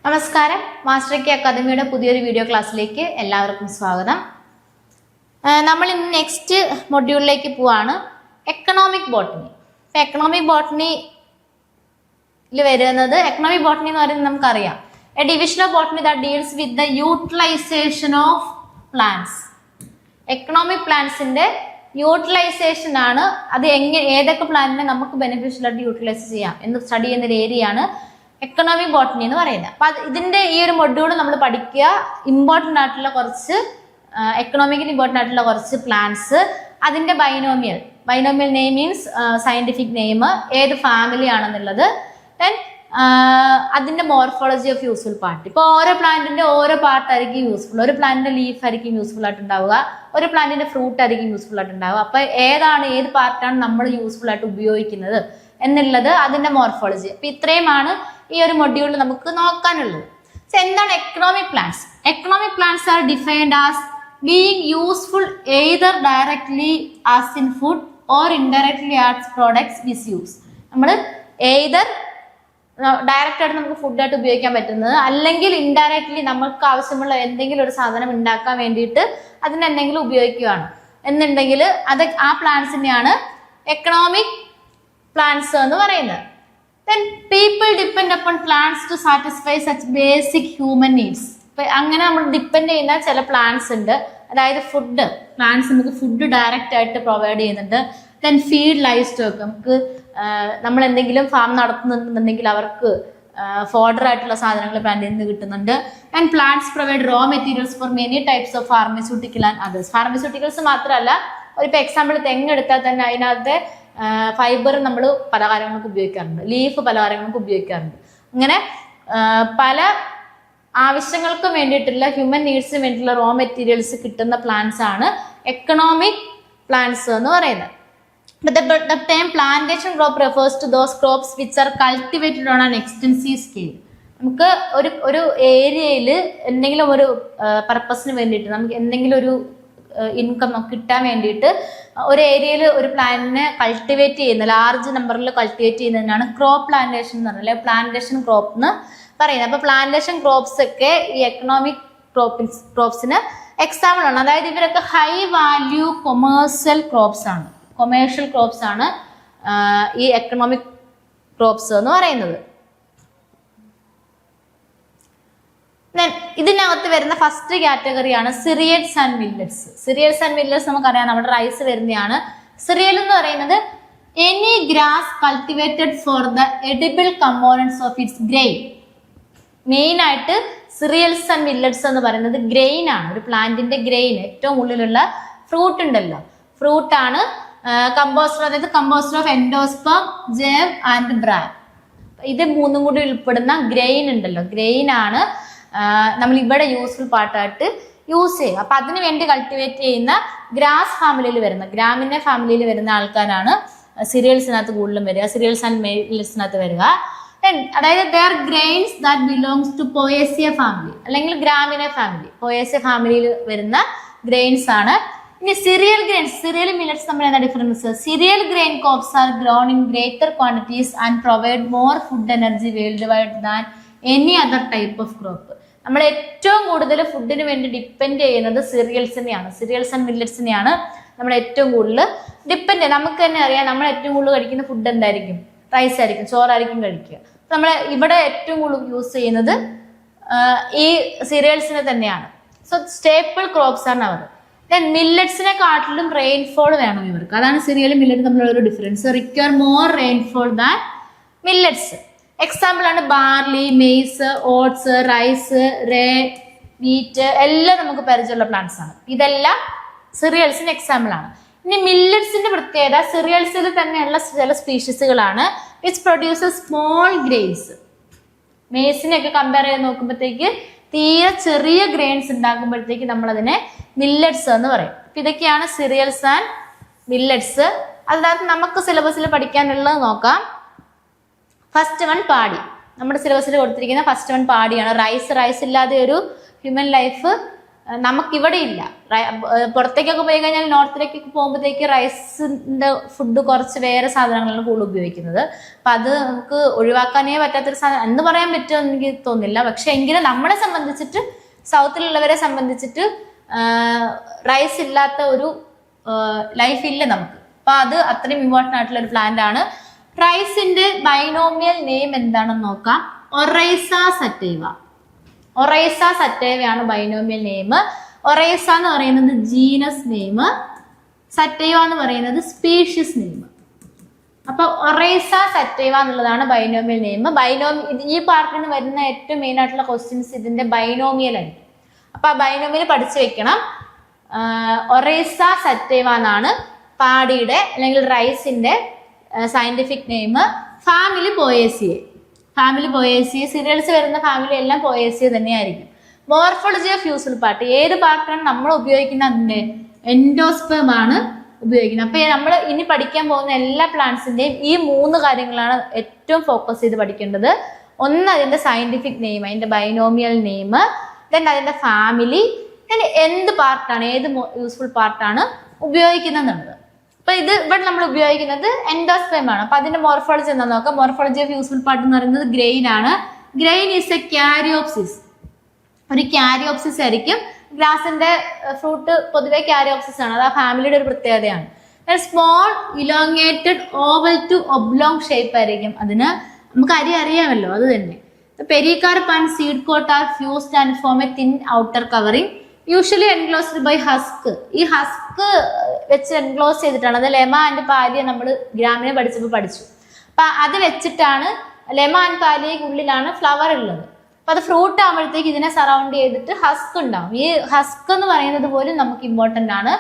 നമസ്കാരം, master K അക്കാദമിയുടെ പുതിയൊരു വീഡിയോ ക്ലാസ്സിലേക്ക് എല്ലാവർക്കും സ്വാഗതം. നമ്മൾ ഇന്ന് നെക്സ്റ്റ് മൊഡ്യൂളിലേക്ക് പോവാണ്, എക്കണോമിക് ബോട്ടണി. എക്കണോമിക് ബോട്ടണിയിൽ വരുന്നത്, എക്കണോമിക് ബോട്ടണി എന്ന് പറയുന്നത് നമുക്കറിയാം, a division of botany that deals with the utilization of plants. Economic പ്ലാന്റ്സിന്റെ യൂട്ടിലൈസേഷൻ ആണ്. അത് ഏതൊക്കെ പ്ലാന്റിനെ നമുക്ക് ബെനിഫിഷ്യൽ ആയിട്ട് യൂട്ടിലൈസ് ചെയ്യാം എന്ന് സ്റ്റഡി ചെയ്യുന്ന ഒരു ഏരിയയാണ് എക്കണോമിക് ബോട്ടണി എന്ന് പറയുന്നത്. അപ്പൊ ഇതിന്റെ ഈ ഒരു മൊഡ്യൂൾ നമ്മൾ പഠിക്കുക, ഇമ്പോർട്ടൻ്റ് ആയിട്ടുള്ള കുറച്ച് എക്കണോമിക്കലി ഇമ്പോർട്ടൻ്റ് ആയിട്ടുള്ള കുറച്ച് പ്ലാന്റ്സ്, അതിന്റെ binomial name means scientific name, ഏത് ഫാമിലി ആണെന്നുള്ളത്, ദെൻ അതിന്റെ മോർഫോളജി ഓഫ് യൂസ്ഫുൾ പാർട്ട്. ഇപ്പോൾ ഓരോ പ്ലാന്റിന്റെ ഓരോ പാർട്ട് ആയിരിക്കും യൂസ്ഫുൾ. ഒരു പ്ലാന്റിന്റെ ലീഫ് ആയിരിക്കും യൂസ്ഫുൾ ആയിട്ട് ഉണ്ടാവുക, ഒരു പ്ലാന്റിന്റെ ഫ്രൂട്ട് ആയിരിക്കും യൂസ്ഫുൾ ആയിട്ട് ഉണ്ടാവുക. അപ്പൊ ഏത് പാർട്ടാണ് നമ്മൾ യൂസ്ഫുൾ ആയിട്ട് ഉപയോഗിക്കുന്നത് എന്നുള്ളത് അതിന്റെ മോർഫോളജി. അപ്പൊ ഇത്രയുമാണ് ഈ ഒരു മൊഡ്യൂളിൽ നമുക്ക് നോക്കാനുള്ളത്. എന്താണ് economic plants? Economic plants R defined as being useful either directly as in food or indirectly as products misuse. നമ്മൾ എയ്തർ ഡയറക്റ്റ് ആയിട്ട് നമുക്ക് ഫുഡായിട്ട് ഉപയോഗിക്കാൻ പറ്റുന്നത്, അല്ലെങ്കിൽ ഇൻഡയറക്ട്ലി നമുക്ക് ആവശ്യമുള്ള എന്തെങ്കിലും ഒരു സാധനം ഉണ്ടാക്കാൻ വേണ്ടിയിട്ട് അതിന് എന്തെങ്കിലും ഉപയോഗിക്കുകയാണ് എന്നുണ്ടെങ്കിൽ അത് ആ പ്ലാന്റ്സിനെയാണ് എക്കണോമിക് പ്ലാന്റ്സ് എന്ന് പറയുന്നത്. Then people depend upon plants to satisfy such basic human needs. അങ്ങനെ നമ്മൾ ഡിപ്പെൻഡ് ചെയ്യുന്ന ചില പ്ലാന്റ്സ് ഉണ്ട്. അതായത് ഫുഡ് പ്ലാന്റ്സ് നമുക്ക് ഫുഡ് ഡയറക്റ്റ് ആയിട്ട് പ്രൊവൈഡ് ചെയ്യുന്നുണ്ട്. ദെൻ ഫീഡ് ലൈഫ് സ്റ്റോക്ക്, നമുക്ക് നമ്മൾ എന്തെങ്കിലും ഫാം നടത്തുന്നുണ്ടെങ്കിൽ അവർക്ക് ഫോഡർ ആയിട്ടുള്ള സാധനങ്ങൾ പ്ലാന്റിൽ നിന്ന് കിട്ടുന്നുണ്ട്. And plants provide raw materials for many types of pharmaceutical and others. Pharmaceuticals മാത്രമല്ല, ഇപ്പോൾ എക്സാമ്പിൾ തെങ്ങ് എടുത്താൽ തന്നെ അതിനകത്തെ ഫൈബർ നമ്മൾ പല കാര്യങ്ങൾക്ക് ഉപയോഗിക്കാറുണ്ട്, ലീഫ് പല കാര്യങ്ങൾക്ക് ഉപയോഗിക്കാറുണ്ട്. അങ്ങനെ പല ആവശ്യങ്ങൾക്കും വേണ്ടിയിട്ടുള്ള ഹ്യൂമൻ നീഡ്സിന് വേണ്ടിയിട്ടുള്ള റോ മെറ്റീരിയൽസ് കിട്ടുന്ന പ്ലാന്റ്സ് ആണ് എക്കണോമിക് പ്ലാന്റ്സ് എന്ന് പറയുന്നത്. The term plantation crop refers to those crops which are cultivated on an extensive scale. നമുക്ക് ഒരു ഏരിയയിൽ എന്തെങ്കിലും ഒരു പർപ്പസിന് വേണ്ടിയിട്ട്, നമുക്ക് എന്തെങ്കിലും ഒരു ഇൻകം കിട്ടാൻ വേണ്ടിയിട്ട് ഒരു ഏരിയയിൽ ഒരു പ്ലാന്റിനെ കൾട്ടിവേറ്റ് ചെയ്യുന്ന, ലാർജ് നമ്പറിൽ കൾട്ടിവേറ്റ് ചെയ്യുന്നതിനാണ് ക്രോപ്പ് പ്ലാന്റേഷൻ എന്ന് പറഞ്ഞാൽ, അല്ലെങ്കിൽ പ്ലാന്റേഷൻ ക്രോപ്പ് എന്ന് പറയുന്നത്. അപ്പോൾ പ്ലാന്റേഷൻ ക്രോപ്സ് ഒക്കെ ഈ എക്കണോമിക് ക്രോപ്സിന് എക്സാമ്പിൾ ആണ്. അതായത് ഇവരൊക്കെ ഹൈ വാല്യൂ കൊമേഴ്സ്യൽ ക്രോപ്സ് ആണ് ഈ എക്കണോമിക് ക്രോപ്സ് എന്ന് പറയുന്നത്. ഇതിനകത്ത് വരുന്ന ഫസ്റ്റ് കാറ്റഗറിയാണ് cereals and millets. Cereals and millets നമുക്കറിയാം, നമ്മുടെ റൈസ് വരുന്നതാണ്. സിറിയൽ എന്ന് പറയുന്നത് any grass cultivated for the edible components of its grain. Main ആയിട്ട് സിറിയൽസ് ആൻഡ് മില്ലറ്റ്സ് എന്ന് പറയുന്നത് ഗ്രെയിൻ ആണ്. ഒരു പ്ലാന്റിന്റെ ഗ്രെയിൻ, ഏറ്റവും ഉള്ളിലുള്ള ഫ്രൂട്ട് ഉണ്ടല്ലോ, ഫ്രൂട്ടാണ് കമ്പോസ്റ്റർ, അതായത് composter of endosperm, germ and bran. ഇത് മൂന്നും കൂടി ഉൾപ്പെടുന്ന ഗ്രെയിൻ ഉണ്ടല്ലോ, ഗ്രെയിൻ ആണ് നമ്മൾ ഇവിടെ യൂസ്ഫുൾ പാർട്ടായിട്ട് യൂസ് ചെയ്യുക. അപ്പൊ അതിനു വേണ്ടി കൾട്ടിവേറ്റ് ചെയ്യുന്ന ഗ്രാസ് ഫാമിലിയിൽ വരുന്ന, ഗ്രാമിനെ ഫാമിലിയിൽ വരുന്ന ആൾക്കാരാണ് സിറിയൽസിനകത്ത് കൂടുതലും വരിക, സിറിയൽസ് ആൻഡ് മില്ലറ്റ്സിനകത്ത് വരിക. അതായത് the grains that belongs to Poaceae family, അല്ലെങ്കിൽ ഗ്രാമിനെ ഫാമിലി, പോയേസിയ ഫാമിലിയിൽ വരുന്ന ഗ്രെയിൻസ് ആണ്. ഇനി സിറിയൽ ഗ്രെയിൻസ്, സിറിയൽ മില്ലറ്റ്സ് തമ്മിൽ എന്താ difference? Serial grain crops R grown in greater quantities and provide more food energy world wide than any other type of crop. നമ്മൾ ഏറ്റവും കൂടുതൽ ഫുഡിന് വേണ്ടി ഡിപ്പെൻഡ് ചെയ്യുന്നത് സിറിയൽസിനെയാണ്, സിറിയൽസ് ആൻഡ് മില്ലറ്റ്സിനെയാണ് നമ്മൾ ഏറ്റവും കൂടുതൽ ഡിപ്പെൻഡ് ചെയ്യുന്നത്. നമുക്ക് തന്നെ അറിയാം, നമ്മൾ ഏറ്റവും കൂടുതൽ കഴിക്കുന്ന ഫുഡ് എന്തായിരിക്കും? റൈസ് ആയിരിക്കും, ചോറായിരിക്കും കഴിക്കുക. നമ്മൾ ഇവിടെ ഏറ്റവും കൂടുതൽ യൂസ് ചെയ്യുന്നത് ഈ സിറിയൽസിനെ തന്നെയാണ്. സോ സ്റ്റേപ്പിൾ ക്രോപ്സ് ആണ് അവർ. ദെൻ മില്ലറ്റ്സിനെ കാട്ടിലും റെയിൻഫോൾ വേണം ഇവർക്ക്. അതാണ് സിറിയലും മില്ലറ്റും തമ്മിലുള്ള ഒരു difference. Require more rainfall than millets. Example ആണ് barley, maize, oats, rice, wheat, എല്ലാം നമുക്ക് പരിചയമുള്ള പ്ലാന്റ്സ് ആണ്. ഇതെല്ലാം സിറിയൽസിന് എക്സാമ്പിൾ ആണ്. ഇനി മില്ലറ്റ്സിന്റെ പ്രത്യേകത, സിറിയൽസിൽ തന്നെയുള്ള ചില സ്പീഷീസുകളാണ് വിച്ച് പ്രൊഡ്യൂസസ് സ്മോൾ ഗ്രെയിൻസ്. മെയ്സിനെയൊക്കെ കമ്പയർ ചെയ്ത് നോക്കുമ്പോഴത്തേക്ക് തീരെ ചെറിയ ഗ്രെയിൻസ് ഉണ്ടാക്കുമ്പോഴത്തേക്ക് നമ്മൾ അതിനെ മില്ലറ്റ്സ് എന്ന് പറയും. അപ്പൊ ഇതൊക്കെയാണ് സിറിയൽസ് ആൻഡ് മില്ലറ്റ്സ്. അതിനകത്ത് നമുക്ക് സിലബസിൽ പഠിക്കാനുള്ളത് നോക്കാം. ഫസ്റ്റ് വൺ പാടി, നമ്മുടെ സിലബസിൽ കൊടുത്തിരിക്കുന്ന ഫസ്റ്റ് വൺ പാടിയാണ്. റൈസ് ഇല്ലാതെ ഒരു ഹ്യൂമൻ ലൈഫ് നമുക്കിവിടെ ഇല്ല. പുറത്തേക്കൊക്കെ പോയി കഴിഞ്ഞാൽ നോർത്തിലേക്കൊക്കെ പോകുമ്പോഴത്തേക്ക് റൈസിന്റെ ഫുഡ് കുറച്ച് വേറെ സാധനങ്ങളാണ് കൂടുതൽ ഉപയോഗിക്കുന്നത്. അപ്പൊ അത് നമുക്ക് ഒഴിവാക്കാനേ പറ്റാത്തൊരു സാധനം എന്ന് പറയാൻ പറ്റുമെന്ന് എനിക്ക് തോന്നുന്നില്ല. പക്ഷെ എങ്കിലും നമ്മളെ സംബന്ധിച്ചിട്ട്, സൗത്തിലുള്ളവരെ സംബന്ധിച്ചിട്ട് റൈസ് ഇല്ലാത്ത ഒരു ലൈഫ് ഇല്ല നമുക്ക്. അപ്പൊ അത് അത്രയും ഇമ്പോർട്ടൻ്റ് ആയിട്ടുള്ള ഒരു പ്ലാന്റ് ആണ്. റൈസിന്റെ ബൈനോമിയൽ നെയിം എന്താണെന്ന് നോക്കാം. Oryza sativa. ഒറൈസ സറ്റൈവയാണ് ബൈനോമിയൽ നെയിം. ഒറൈസ എന്ന് പറയുന്നത് ജീനസ് നെയിം, സറ്റൈവ എന്ന് പറയുന്നത് സ്പീഷീസ് നെയിം. അപ്പൊ ഒറൈസ സറ്റൈവ എന്നുള്ളതാണ് ബൈനോമിയൽ നെയിം. ഈ പാർട്ടിൽ നിന്ന് വരുന്ന ഏറ്റവും മെയിൻ ആയിട്ടുള്ള ക്വസ്റ്റ്യൻസ് ഇതിന്റെ ബൈനോമിയൽ ആയിരിക്കും. അപ്പൊ ആ ബൈനോമിയൽ പഠിച്ചു വെക്കണം. ഒറൈസ സറ്റൈവ എന്നാണ് പാടിയുടെ അല്ലെങ്കിൽ റൈസിന്റെ scientific name. Family Poaceae. Family Poaceae, cereals വരുന്ന ഫാമിലി എല്ലാം പോയേസിയ തന്നെയായിരിക്കും. മോർഫോളജി ഓഫ് യൂസ്ഫുൾ പാർട്ട്, ഏത് പാർട്ടാണ് നമ്മൾ ഉപയോഗിക്കുന്ന അതിന്റെ എൻഡോസ്പേം ആണ് ഉപയോഗിക്കുന്നത്. അപ്പൊ നമ്മൾ ഇനി പഠിക്കാൻ പോകുന്ന എല്ലാ പ്ലാന്റ്സിന്റെയും ഈ 3 കാര്യങ്ങളാണ് ഏറ്റവും ഫോക്കസ് ചെയ്ത് പഠിക്കേണ്ടത്. ഒന്ന് അതിന്റെ സയന്റിഫിക് നെയിം, അതിന്റെ ബൈനോമിയൽ നെയിം, ദെൻ അതിന്റെ ഫാമിലി, ദെൻ എന്ത് പാർട്ടാണ്, ഏത് യൂസ്ഫുൾ പാർട്ടാണ് ഉപയോഗിക്കുന്നത് എന്നുള്ളത്. അപ്പൊ ഇത് ഇവിടെ നമ്മൾ ഉപയോഗിക്കുന്നത് എൻഡോസ്പേം ആണ്. അപ്പൊ അതിന്റെ മോർഫോളജി എന്താ നോക്കാം. മോർഫോളജി ഓഫ് യൂസ്ഫുൾ പാർട്ട് എന്ന് പറയുന്നത് ഗ്രെയിൻ ആണ്. Grain is a caryopsis. ഒരു ക്യാരിയോപ്സിസ് ആയിരിക്കും. ഗ്രാസിന്റെ ഫ്രൂട്ട് പൊതുവെ ക്യാരിയോപ്സിസ് ആണ്. അത് ആ ഫാമിലിയുടെ ഒരു പ്രത്യേകതയാണ്. Small elongated oval to oblong shape ആയിരിക്കും. അതിന് നമുക്ക് അറിയാമല്ലോ, അത് തന്നെ. Pericarp and seed coat are fused and form a thin outer covering usually enclosed by husk. ഈ ഹസ്ക് വെച്ച് എൻക്ലോസ് ചെയ്തിട്ടാണ്. അത് ലെമ ആൻഡ് പാലിയ നമ്മൾ ഗ്രാമിനെ പഠിച്ചപ്പോൾ പഠിച്ചു. അപ്പൊ അത് വെച്ചിട്ടാണ്, ലെമ ആൻഡ് പാലിയക്കുള്ളിലാണ് ഫ്ലവർ ഉള്ളത്. അപ്പൊ അത് ഫ്രൂട്ട് ആകുമ്പോഴത്തേക്ക് ഇതിനെ സറൗണ്ട് ചെയ്തിട്ട് ഹസ്ക് ഉണ്ടാവും. ഈ ഹസ്ക് എന്ന് പറയുന്നത് പോലും നമുക്ക് ഇമ്പോർട്ടൻ്റ് ആണ്.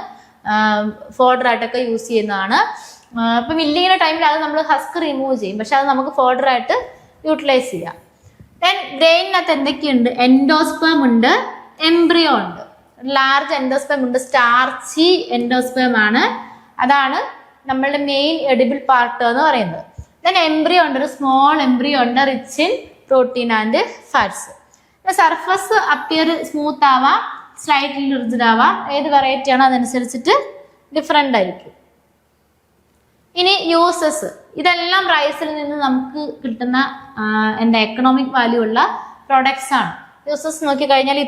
ഫോഡർ ആയിട്ടൊക്കെ യൂസ് ചെയ്യുന്നതാണ്. ഇപ്പൊ മില്ലിങ്ങിന്റെ ടൈമിൽ അത് നമ്മൾ ഹസ്ക് റിമൂവ് ചെയ്യും, പക്ഷെ അത് നമുക്ക് ഫോഡർ ആയിട്ട് യൂട്ടിലൈസ് ചെയ്യാം. ദെൻ ഗ്രെയിനകത്ത് എന്തൊക്കെയുണ്ട്? എൻഡോസ്പേം ഉണ്ട്, എംബ്രിയോ ഉണ്ട്. ലാർജ് എൻഡോസ്പേം ഉണ്ട്, സ്റ്റാർച്ചി എൻഡോസ്പേം ആണ്. അതാണ് നമ്മളുടെ മെയിൻ എഡിബിൾ പാർട്ട് എന്ന് പറയുന്നത്. ദെൻ എംബ്രിയോ ഉണ്ട്, ഒരു സ്മോൾ എംബ്രിയോ ഉണ്ട്, rich in protein and fats. Surface appear smooth ആവാം, സ്ലൈറ്റ്ലി റിജിഡ് ആവാം. ഏത് വെറൈറ്റി ആണോ അതനുസരിച്ചിട്ട് ഡിഫറെൻ്റ് ആയിരിക്കും. ഇനി യൂസസ്, ഇതെല്ലാം റൈസിൽ നിന്ന് നമുക്ക് കിട്ടുന്ന എക്കണോമിക് വാല്യൂ ഉള്ള പ്രൊഡക്ട്സ് ആണ്. യൂസസ് നോക്കിക്കഴിഞ്ഞാൽ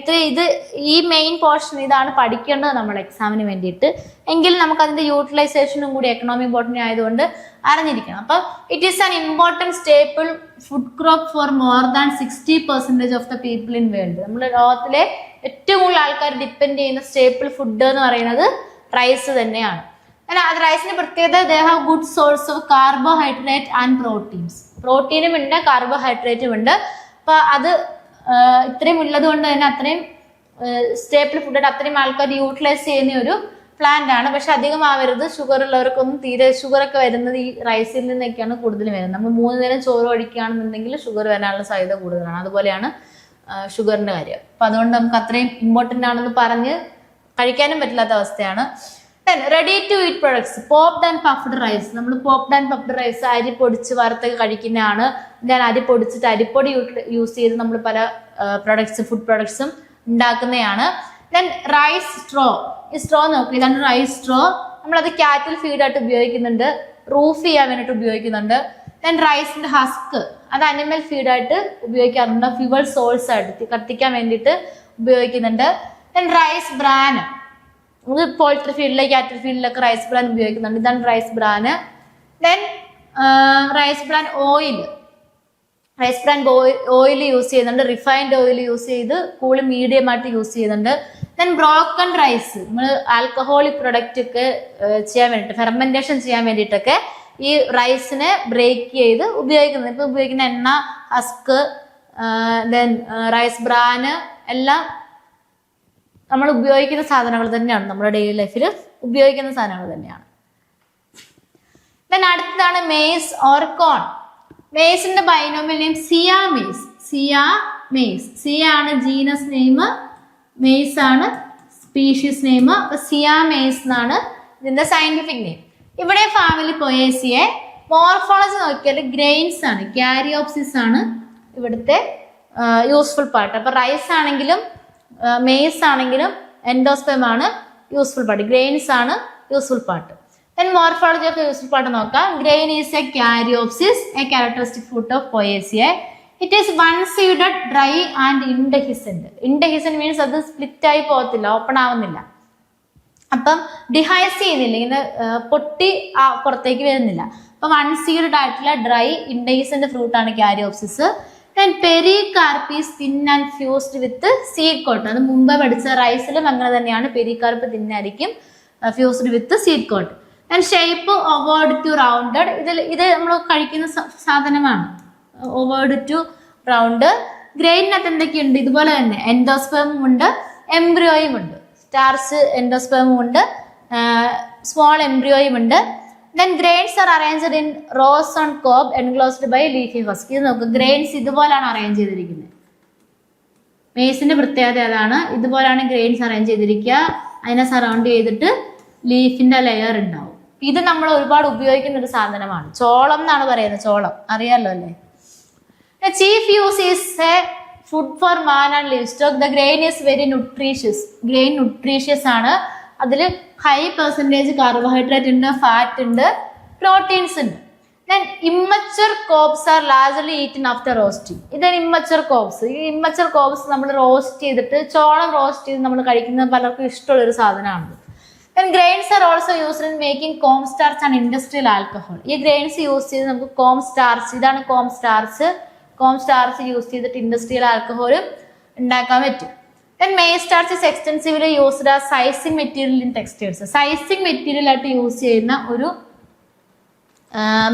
ഈ മെയിൻ പോർഷൻ ഇതാണ് പഠിക്കേണ്ടത് നമ്മൾ എക്സാമിന് വേണ്ടിയിട്ട്. എങ്കിൽ നമുക്ക് അതിന്റെ യൂട്ടിലൈസേഷനും കൂടി എക്കണോമിക് ബോട്ടണി ആയതുകൊണ്ട് അറിഞ്ഞിരിക്കണം. അപ്പൊ it is an important staple food crop for more than 60% of the people in world. നമ്മുടെ ലോകത്തിലെ ഏറ്റവും കൂടുതൽ ആൾക്കാർ ഡിപ്പെൻഡ് ചെയ്യുന്ന സ്റ്റേപ്പിൾ ഫുഡ് എന്ന് പറയുന്നത് റൈസ് തന്നെയാണ്. അത് റൈസിന്റെ പ്രത്യേകത, they have good source of carbohydrate and proteins. പ്രോട്ടീനും ഉണ്ട്, കാർബോഹൈഡ്രേറ്റും ഉണ്ട്. അപ്പൊ അത് ഇത്രയും ഉള്ളത് കൊണ്ട് തന്നെ അത്രയും സ്റ്റേപ്പിൾ ഫുഡായിട്ട് അത്രയും ആൾക്കാർ യൂട്ടിലൈസ് ചെയ്യുന്ന ഒരു പ്ലാന്റ് ആണ്. പക്ഷെ അധികം ആവരുത്. ഷുഗർ ഉള്ളവർക്കൊന്നും തീരെ, ഷുഗർ ഒക്കെ വരുന്നത് ഈ റൈസിൽ നിന്നൊക്കെയാണ് കൂടുതലും വരുന്നത്. നമ്മൾ 3 നേരം ചോറ് കഴിക്കുകയാണെന്നുണ്ടെങ്കിൽ ഷുഗർ വരാനുള്ള സാധ്യത കൂടുതലാണ്. അതുപോലെയാണ് ഷുഗറിന്റെ കാര്യം. അപ്പൊ അതുകൊണ്ട് നമുക്ക് അത്രയും ഇമ്പോർട്ടൻ്റ് ആണെന്ന് പറഞ്ഞ് കഴിക്കാനും പറ്റില്ലാത്ത അവസ്ഥയാണ്. Ready to eat products, popped and puffed rice. നമ്മൾ പോപ്ഡ് ആൻഡ് പഫ്ഡ് റൈസ് അരി പൊടിച്ച് വറുത്തൊക്കെ കഴിക്കുന്നതാണ്. ഞാൻ അരി പൊടിച്ചിട്ട് അരിപ്പൊടി യൂസ് ചെയ്ത് നമ്മൾ പല പ്രൊഡക്ട്സ്, ഫുഡ് പ്രൊഡക്ട്സും ഉണ്ടാക്കുന്നതാണ്. Then rice straw. ഈ സ്ട്രോ നോക്കുക, ഇതാണ് റൈസ് സ്ട്രോ. നമ്മളത് കാറ്റിൽ ഫീഡായിട്ട് ഉപയോഗിക്കുന്നുണ്ട്, റൂഫ് ചെയ്യാൻ വേണ്ടിയിട്ട് ഉപയോഗിക്കുന്നുണ്ട്. ദെൻ റൈസിന്റെ ഹസ്ക്, അത് അനിമൽ ഫീഡായിട്ട് ഉപയോഗിക്കാറുണ്ട്, ഫ്യൂവൽ സോഴ്സ് ആയിട്ട് കത്തിക്കാൻ വേണ്ടിയിട്ട് ഉപയോഗിക്കുന്നുണ്ട്. ദെൻ റൈസ് ബ്രാൻ, നമുക്ക് പോൾട്രി ഫീൽഡിലെ കാറ്റിൽ ഫീൽഡിലൊക്കെ റൈസ് ബ്രാൻ ഉപയോഗിക്കുന്നുണ്ട്. ഇതാണ് rice bran. Then rice bran oil, rice bran oil use ചെയ്യുന്നുണ്ട്, റിഫൈൻഡ് ഓയിൽ യൂസ് ചെയ്ത് കൂളി മീഡിയം ആയിട്ട് യൂസ് ചെയ്യുന്നുണ്ട്. ദെൻ ബ്രോക്കൺ റൈസ്, നമ്മൾ ആൽക്കഹോളിക് പ്രൊഡക്റ്റ് ഒക്കെ ചെയ്യാൻ വേണ്ടിയിട്ട്, ഫെർമെന്റേഷൻ ചെയ്യാൻ വേണ്ടിയിട്ടൊക്കെ ഈ റൈസിനെ ബ്രേക്ക് ചെയ്ത് ഉപയോഗിക്കുന്നത്. ഇപ്പൊ ഉപയോഗിക്കുന്ന എണ്ണ, ഹസ്ക്, ദെൻ റൈസ് ബ്രാന് എല്ലാം നമ്മൾ ഉപയോഗിക്കുന്ന സാധനങ്ങൾ തന്നെയാണ്, നമ്മുടെ ഡെയിലി ലൈഫിൽ ഉപയോഗിക്കുന്ന സാധനങ്ങൾ തന്നെയാണ്. ദെൻ അടുത്തതാണ് മെയ്സ് ഓർ കോൺ. മെയ്സിന്റെ binomial name Zea mays. Zea mays, Zea ആണ് ജീനസ് നെയിം, മെയ്സ് ആണ് സ്പീഷീസ് നെയിം. അപ്പൊ സിയ മെയ്സ് എന്നാണ് ഇതിന്റെ സയന്റിഫിക് നെയിം. ഇവിടെ ഫാമിലി പൊയേസിയെ. മോർഫോളജി നോക്കിയാൽ ഗ്രെയിൻസ് ആണ്, ക്യാരിയോപ്സിസ് ആണ് ഇവിടുത്തെ യൂസ്ഫുൾ പാർട്ട്. അപ്പൊ റൈസ് ആണെങ്കിലും മെയ്സ് ആണെങ്കിലും എൻഡോസ്പെം ആണ് യൂസ്ഫുൾ പാർട്ട്, ഗ്രെയിൻസ് ആണ് useful part. Then morphology of useful part നോക്കാം. Grain is a caryopsis, a characteristic fruit of Poaceae. It is one seeded, dry and indehiscent. Indehiscent means അത് split ആയി പോകത്തില്ല, open ആവുന്നില്ല. അപ്പം dehisces ചെയ്യുന്നില്ല, ഇങ്ങനെ പൊട്ടി പുറത്തേക്ക് വരുന്നില്ല. അപ്പൊ വൺ സീഡഡ് ആയിട്ടുള്ള ഡ്രൈ ഇൻഡെഹിസെന്റ് ഫ്രൂട്ട് ആണ് caryopsis. Then pericarp is thin and fused with seed coat. അത് മുമ്പ് പഠിച്ച റൈസിലും അങ്ങനെ തന്നെയാണ്, പെരികാർപ്പ് തിന്നായിരിക്കും, fused with seed coat. Then shape ovoid to rounded. ഇത് നമ്മൾ കഴിക്കുന്ന സാധനമാണ്, ഓവേർഡ് ടു റൗണ്ട്. ഗ്രെയിനകത്ത് എന്തൊക്കെയുണ്ട്? ഇതുപോലെ തന്നെ എൻഡോസ്പെർമും ഉണ്ട്, എംബ്രിയോയും ഉണ്ട്. സ്റ്റാർച്ച് എൻഡോസ്പെർമും ഉണ്ട്, സ്മോൾ എംബ്രിയോയും ഉണ്ട്. Then grains are arranged in rows on cob enclosed by leafy husk. ഇത് നോക്കുക, ഗ്രെയിൻസ് ഇതുപോലാണ് അറേഞ്ച് ചെയ്തിരിക്കുന്നത്. മെയ്സിന്റെ പ്രത്യേകത അതാണ്, ഇതുപോലാണ് ഗ്രെയിൻസ് അറേഞ്ച് ചെയ്തിരിക്കുക. അതിനെ സറൗണ്ട് ചെയ്തിട്ട് ലീഫിന്റെ ലെയർ ഉണ്ടാവും. ഇത് നമ്മൾ ഒരുപാട് ഉപയോഗിക്കുന്ന ഒരു സാധനമാണ്. ചോളം എന്നാണ് പറയുന്നത്, ചോളം അറിയാലോ അല്ലേ. Chief use is a food for man and livestock. The grain is very nutritious. Grain nutritious ആണ്. അതിൽ ഹൈ പെർസെൻറ്റേജ് കാർബോഹൈഡ്രേറ്റ് ഉണ്ട്, ഫാറ്റ് ഉണ്ട്, പ്രോട്ടീൻസ് ഉണ്ട്. Then immature cobs are largely eaten after roasting. ഇതാണ് ഇമ്മച്ചർ കോബ്സ്. ഈ immature കോബ്സ് നമ്മൾ roast ചെയ്തിട്ട്, ചോളം റോസ്റ്റ് ചെയ്ത് നമ്മൾ കഴിക്കുന്നത് പലർക്കും ഇഷ്ടമുള്ളൊരു സാധനമാണ്. Then grains are also used in making com starch and industrial alcohol. ഈ ഗ്രെയിൻസ് യൂസ് ചെയ്ത് നമുക്ക് കോം സ്റ്റാർച്ച്, ഇതാണ് com starch, com starch use ചെയ്തിട്ട് ഇൻഡസ്ട്രിയൽ ആൽക്കഹോളും ഉണ്ടാക്കാൻ പറ്റും. Then maze starch is extensively used as sizing material in textiles. Sizing material ആയിട്ട് use ചെയ്യുന്ന ഒരു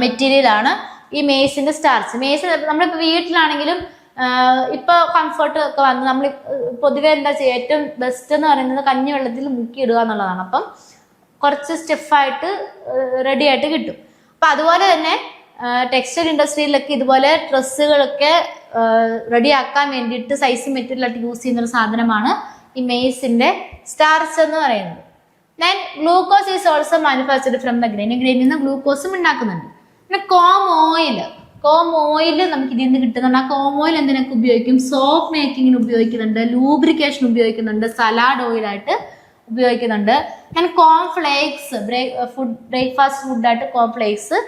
മെറ്റീരിയൽ ആണ് ഈ മെയ്സിന്റെ സ്റ്റാർച്ച്. മെയ്സ് നമ്മളിപ്പോൾ വീട്ടിലാണെങ്കിലും ഇപ്പൊ കംഫർട്ട് ഒക്കെ വന്ന് നമ്മൾ പൊതുവെ എന്താ ചെയ്യുക, ഏറ്റവും ബെസ്റ്റ് എന്ന് പറയുന്നത് കഞ്ഞി വെള്ളത്തിൽ മുക്കി ഇടുക എന്നുള്ളതാണ്. അപ്പം കുറച്ച് സ്റ്റിഫായിട്ട് റെഡി ആയിട്ട് കിട്ടും. അപ്പൊ അതുപോലെ തന്നെ ടെക്സ്റ്റൈൽ ഇൻഡസ്ട്രിയിലൊക്കെ ഇതുപോലെ ഡ്രസ്സുകളൊക്കെ റെഡിയാക്കാൻ വേണ്ടിയിട്ട് സൈസിങ് മെറ്റീരിയൽ ആയിട്ട് യൂസ് ചെയ്യുന്ന ഒരു സാധനമാണ് ഈ മെയ്സിന്റെ സ്റ്റാർച്ച് എന്ന് പറയുന്നത്. Then glucose is also manufactured from the grain. ഗ്രെയിനിൽ നിന്ന് ഗ്ലൂക്കോസും ഉണ്ടാക്കുന്നുണ്ട്. പിന്നെ കോം ഓയിൽ നമുക്ക് ഇതിൽ നിന്ന് കിട്ടുന്നുണ്ട്. ആ കോം ഓയിൽ എന്തിനൊക്കെ ഉപയോഗിക്കും? സോപ്പ് മേക്കിങ്ങിന് ഉപയോഗിക്കുന്നുണ്ട്, ലൂബ്രിക്കേഷൻ ഉപയോഗിക്കുന്നുണ്ട്, സലാഡ് ഓയിലായിട്ട് ഉപയോഗിക്കുന്നുണ്ട്. ഞാൻ കോൺഫ്ലേക്സ് ബ്രേക്ക്ഫാസ്റ്റ് ഫുഡായിട്ട് കോൺഫ്ലേക്സ്